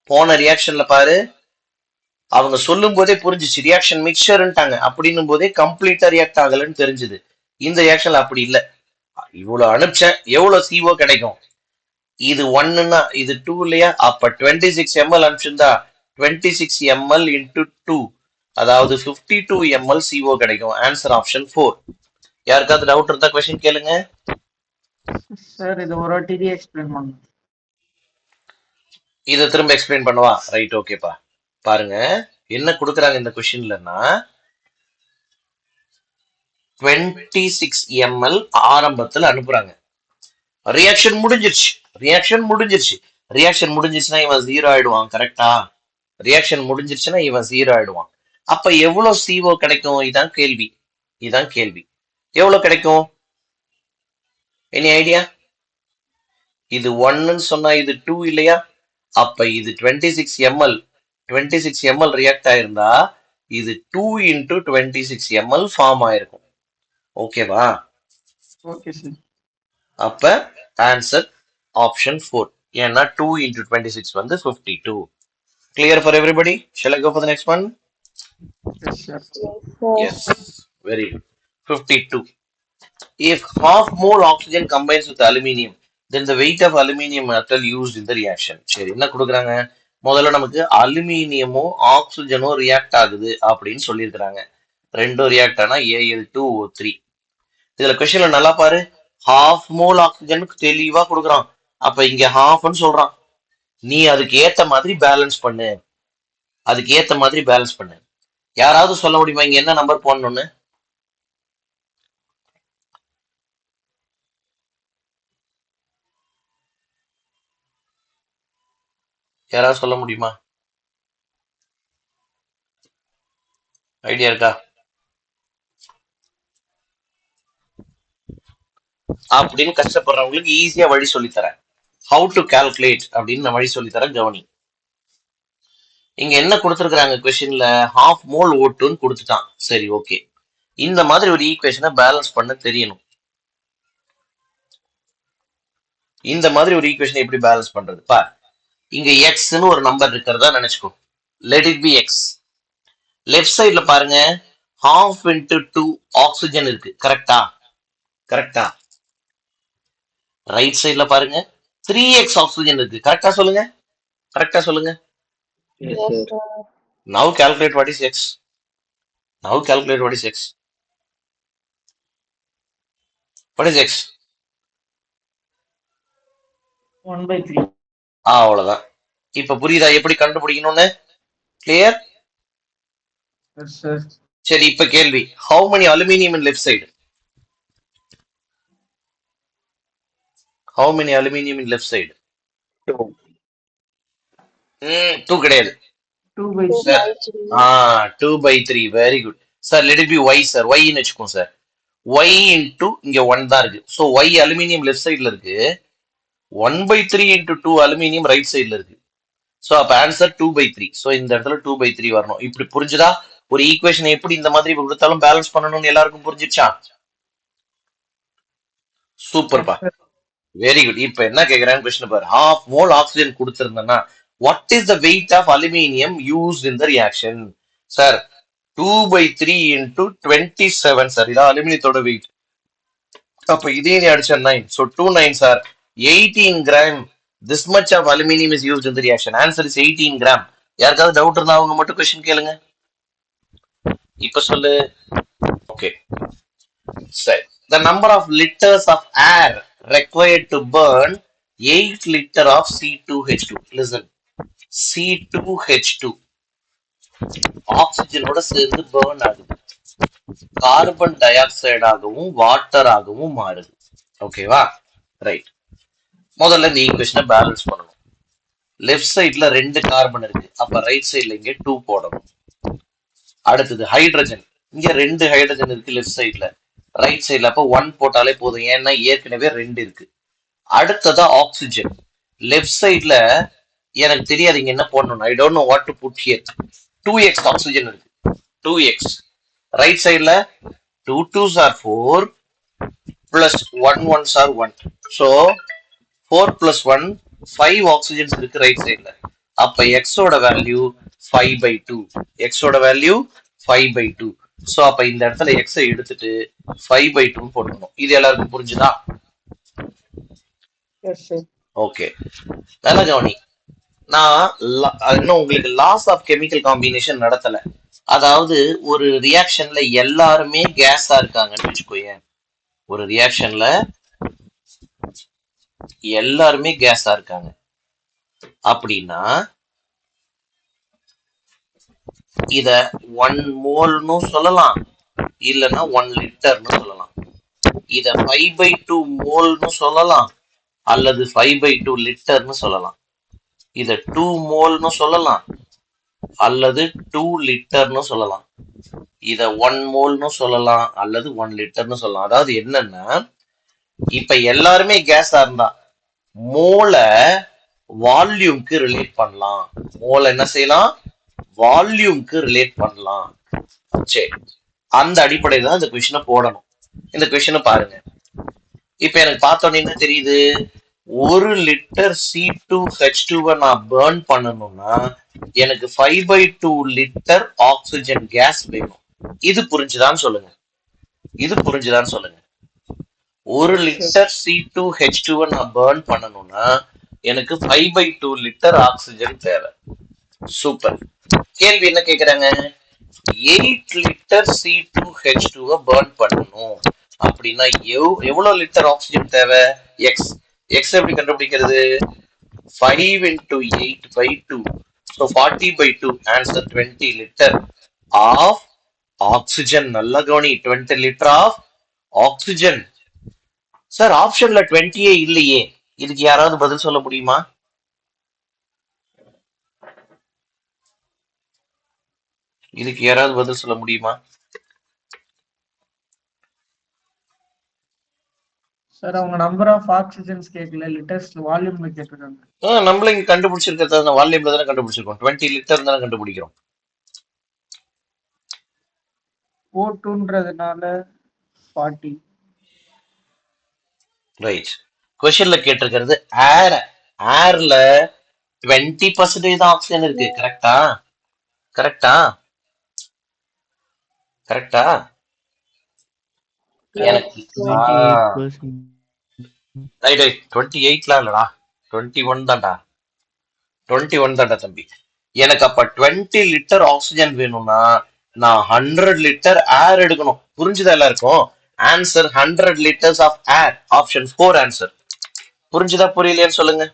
போன ரியாக்ஷன்ல பாரு, அவங்க சொல்லும் போதே புரிஞ்சிச்சு ரியாக்ஷன் மிக்சர்ன்ட்டாங்க. அப்படின்னும் போதே கம்ப்ளீட்டா ரியாக்ட் ஆகலன்னு தெரிஞ்சுது. இந்த ரியாக்ஷன்ல அப்படி இல்லை. இவ்வளவு அனுப்பிச்சேன், எவ்வளவு CO கிடைக்கும்? இது 1ன்னா இது 2 இல்லையா? அப்ப 26 ml அனுப்பிச்சிருந்தா 26 ml into 2, அதாவது 52 ml CO கிடைக்கும். Answer option 4. யாருக்காவது டவுட் இருந்தா கொஸ்டின் கேளுங்க. சார் இது ஒரு வாட்டி எக்ஸ்பிளைன் பண்ணுங்க. இதை திரும்ப எக்ஸ்பிளைன் பண்ணவா? ரைட், ஓகேப்பா. பாருங்க என்ன கொடுக்குறாங்க இந்த கொஸ்டின்லன்னா, 26 ml ஆரம்பத்துல அனுப்புறாங்க. ரியாக்ஷன் முடிஞ்சிருச்சு. ரியாக்ஷன் முடிஞ்சிருச்சுன்னா இவன் 0 ஆயிடுவான். கரெக்டா? ரியாக்ஷன் முடிஞ்சிருச்சுன்னா இவன் 0 ஆயிடுவான். அப்ப எவ்வளவு CO கிடைக்கும்? இதான் கேள்வி. எவ்வளவு கிடைக்கும்? Any idea? இது 1ன்னு சொன்னா இது 2 இல்லையா? அப்ப இது 26 ml ரியாக்ட் ஆயிருந்தா இது 2 into 26 ml ஃபார்ம் ஆயிருக்கும். ஓகேவா? Okay sir. அப்ப ஆன்சர் ஆப்ஷன் 4. ஏன்னா 2 into 26 வந்து 52. Clear for everybody? Shall I go for the next one? Yes sir. Yes. Very good. 52. If half mole oxygen combines with aluminium, then the weight of aluminium metal used in the reaction. சரி, என்ன கொடுக்குறாங்க? முதல்ல நமக்கு அலுமினியமும் ஆக்சிஜனும் ரியாக்ட் ஆகுது அப்படின்னு சொல்லியிருக்கிறாங்க. ரெண்டும் ரியாக்ட் ஆனா Al2O3. இதுல கொஸ்டின்ல நல்லா பாரு, ஹாஃப் மோல் ஆக்சிஜனுக்கு தெளிவா கொடுக்குறான். அப்ப இங்க ஹாஃப்னு சொல்றான். நீ அதுக்கு ஏத்த மாதிரி பேலன்ஸ் பண்ணு. யாராவது சொல்ல முடியுமா இங்க என்ன நம்பர் போடணும்னு? யாராவது சொல்ல முடியுமா? ஐடியா இருக்கா? அப்படின்னு கஷ்டப்படுறவங்களுக்கு ஈஸியா வழி சொல்லித்தரேன். ஹவு டு கால்குலேட் அப்படின்னு நான் வழி சொல்லித்தரேன், கவனி. இங்க என்ன கொடுத்துருக்காங்க கொஸ்டின்ல? ஹாஃப் மோல் ஓட்டுன்னு கொடுத்துட்டான். சரி, ஓகே. இந்த மாதிரி ஒரு ஈக்குவேஷனை பேலன்ஸ் பண்ண தெரியணும். இந்த மாதிரி ஒரு ஈக்குவேஷனை எப்படி பேலன்ஸ் பண்றது? பார், இங்க எக்ஸ்ன்னு ஒரு நம்பர் இருக்கிறதா நினைச்சுக்கோ. Let it be x. Left சைட்ல பாருங்க, half into 2 ஆக்சிஜன் இருக்கு. கரெக்டா? ரைட் சைட்ல பாருங்க 3x ஆக்சிஜன் இருக்கு. கரெக்டா சொல்லுங்க. Yes, sir. Now calculate what is x. What is x? 1/3. அவ்வளவுதான். இப்ப புரியுதா எப்படி கண்டுபிடிக்கணும்னு? கிளியர்? Yes sir. சரி, இப்ப கேள்வி, how many aluminum in left side? 2. 2 கிடையாது. 2 by Two 3. Sir, by three. 2/3. Very good. Sir, let it be y, sir. Y ன்னு வச்சுக்கோங்க சார். Y into இங்க 1 தான் இருக்கு. So y அலுமினியம் லெஃப்ட் சைடுல இருக்கு. 1/3 into 2 அலுமினியம் ரைட் சைடுல இருக்கு. சோ அப்ப ஆன்சர் 2/3. சோ இந்த இடத்துல 2/3 வரணும். இப்படி புரிஞ்சுதா? ஒரு ஈக்குவேஷன் எப்படி இந்த மாதிரி கொடுத்தாலும் பேலன்ஸ் பண்ணணும்னு எல்லாருக்கும் புரிஞ்சிருச்சா? Yes, சூப்பர்பா. sir. Very good. இப்ப என்ன கேக்குறாங்க கொஸ்டின் பாரு. half mole ஆக்சிஜன் கொடுத்திருந்தேன்னா what is the weight of aluminium used in the reaction? Sir 2/3 into 27 sir. இதான் அலுமினியத்தோட வெயிட். அப்ப இதே நீ அடிச்ச 9. So 2 9 sir. 18 gram. This much of aluminium is used in the reaction. Answer is 18 gram. யாருக்காவது டவுட் இருந்தா அவங்க மட்டும் கொஸ்டின் கேளுங்க. இப்ப சொல்லு. ஓகே. சரி. The number of liters of air required to burn 8 liter of C2H2. Listen. C2H2 ஆக்சிஜனோட சேர்ந்து burn ஆகுது. கார்பன் டை ஆக்சைடாகவும் வாட்டராகவும் மாறுது. ஓகேவா? ரைட். முதல்ல இந்த ஈக்குவேஷனை பேலன்ஸ் பண்ணணும். லெஃப்ட் சைட்ல 2 கார்பன் இருக்கு. அப்ப ரைட் சைட்ல இங்க 2 போடணும். அடுத்தது ஹைட்ரஜன். இங்க 2 ஹைட்ரஜன் இருக்கு லெஃப்ட் சைட்ல. ரைட் சைட்ல அப்ப 1 போட்டாலே போதும். ஏன்னா ஏற்கனவே 2 இருக்கு. அடுத்ததா ஆக்சிஜன். லெஃப்ட் சைட்ல எனக்கு தெரியாது இங்க என்ன போடணும். I don't know what to put here. 2x oxygen இருக்கு. 2x. ரைட் சைட்ல 2 2s are 4 plus 1 1s are 1. So 4 plus 1 5 oxygens இருக்கு ரைட் சைட்ல. அப்ப x ஓட வேல்யூ 5/2. x ஓட வேல்யூ 5/2. சோ அப்ப இந்த இடத்துல x எடுத்துட்டு 5/2 போட்டுக்கணும். இது எல்லாருக்கும் புரிஞ்சுதா? Yes, sir. ஓகே. நல்ல கவனி. நான் இன்னும் உங்களுக்கு லாஸ் ஆஃப் கெமிக்கல் காம்பினேஷன் நடத்தல. அதாவது ஒரு ரியாக்ஷன்ல எல்லாருமே கேஸா இருக்காங்கன்னு வச்சுக்கோயேன். ஒரு ரியாக்ஷன்ல எல்லாருமே கேஸா இருக்காங்க அப்படின்னா இத 1 மோல்னு சொல்லலாம், இல்லைன்னா 1 லிட்டர்னு சொல்லலாம். இத 5/2 மோல்னு சொல்லலாம், அல்லது 5/2 லிட்டர்னு சொல்லலாம். இத 2 மோல்னு சொல்லலாம், அல்லது 2 லிட்டர்னு சொல்லலாம். இத 1 மோல்னு சொல்லலாம், அல்லது 1 லிட்டர்னு சொல்லலாம். அதாவது என்னன்னா இப்ப எல்லாருமே கேஸா இருந்தா மோல வால்யூம்க்கு ரிலேட் பண்ணலாம். மோல என்ன செய்யலாம்? வால்யூம்க்கு ரிலேட் பண்ணலாம். சரி, அந்த அடிப்படையில தான் இந்த கொஸ்டினை போடணும். இந்த கொஸ்டினை பாருங்க. இப்ப எனக்கு பார்த்தோன்னே என்ன தெரியுது? 1 லிட்டர் C2H2 நான் பர்ன் பண்ணணும்னா எனக்கு 5/2 லிட்டர் ஆக்சிஜன் கேஸ் வேணும். இது புரிஞ்சுதான்னு சொல்லுங்க. இது புரிஞ்சுதான்னு சொல்லுங்க. 1 லிட்டர் C2H2 நான் பர்ன் பண்ணணும்னா எனக்கு 5/2 லிட்டர் ஆக்சிஜன் தேவை. சூப்பர். கேள்வி என்ன கேக்குறாங்க? 8 லிட்டர் C2H2 பர்ன் பண்ணணும் அப்படின்னா எவ்வளவு லிட்டர் ஆக்சிஜன் தேவை? எக்ஸ். எக்ஸ் எப்படி கண்டுபிடிக்கிறது? 5 into 8/2. So 40/2. Answer 20 liter of oxygen. நல்ல கவனி. 20 liter of oxygen. சார் ஆப்ஷன்ல 20 இல்லையே. இதுக்கு யாராவது பதில் சொல்ல முடியுமா? இதுக்கு யாராவது பதில் சொல்ல முடியுமா? சார் அவங்க நம்பர் ஆஃப் ஆக்சிஜன்ஸ் கேட்கல, லிட்டர்ஸ் வால்யூம்ல கேட்டிருக்காங்க. நம்மள இங்க கண்டுபிடிச்சிருக்கிறது வால்யூம்ல தானே கண்டுபிடிச்சிருக்கோம். 20 லிட்டர் தானே கண்டுபிடிக்கிறோம். O2ன்றதுனால 40. ரைட். கொஸ்டின்ல கேட்டிருக்கிறது ஏர். ஏர்ல 20% தான் ஆக்சிஜன் இருக்கு. கரெக்டா? கரெக்டா? கரெக்டா? எனக்கு 28%. Right right. 28லாம் இல்லடா, 21 தான்டா. 21 தான்டா தம்பி. எனக்கு அப்ப 20 லிட்டர் ஆக்சிஜன் வேணும்னா நான் 100 லிட்டர் ஏர் எடுக்கணும். புரிஞ்சுதா எல்லாருக்கும்? Answer 100 litres of air. Option 4 answer. புரிஞ்சுதா புரியலையான்னு சொல்லுங்க.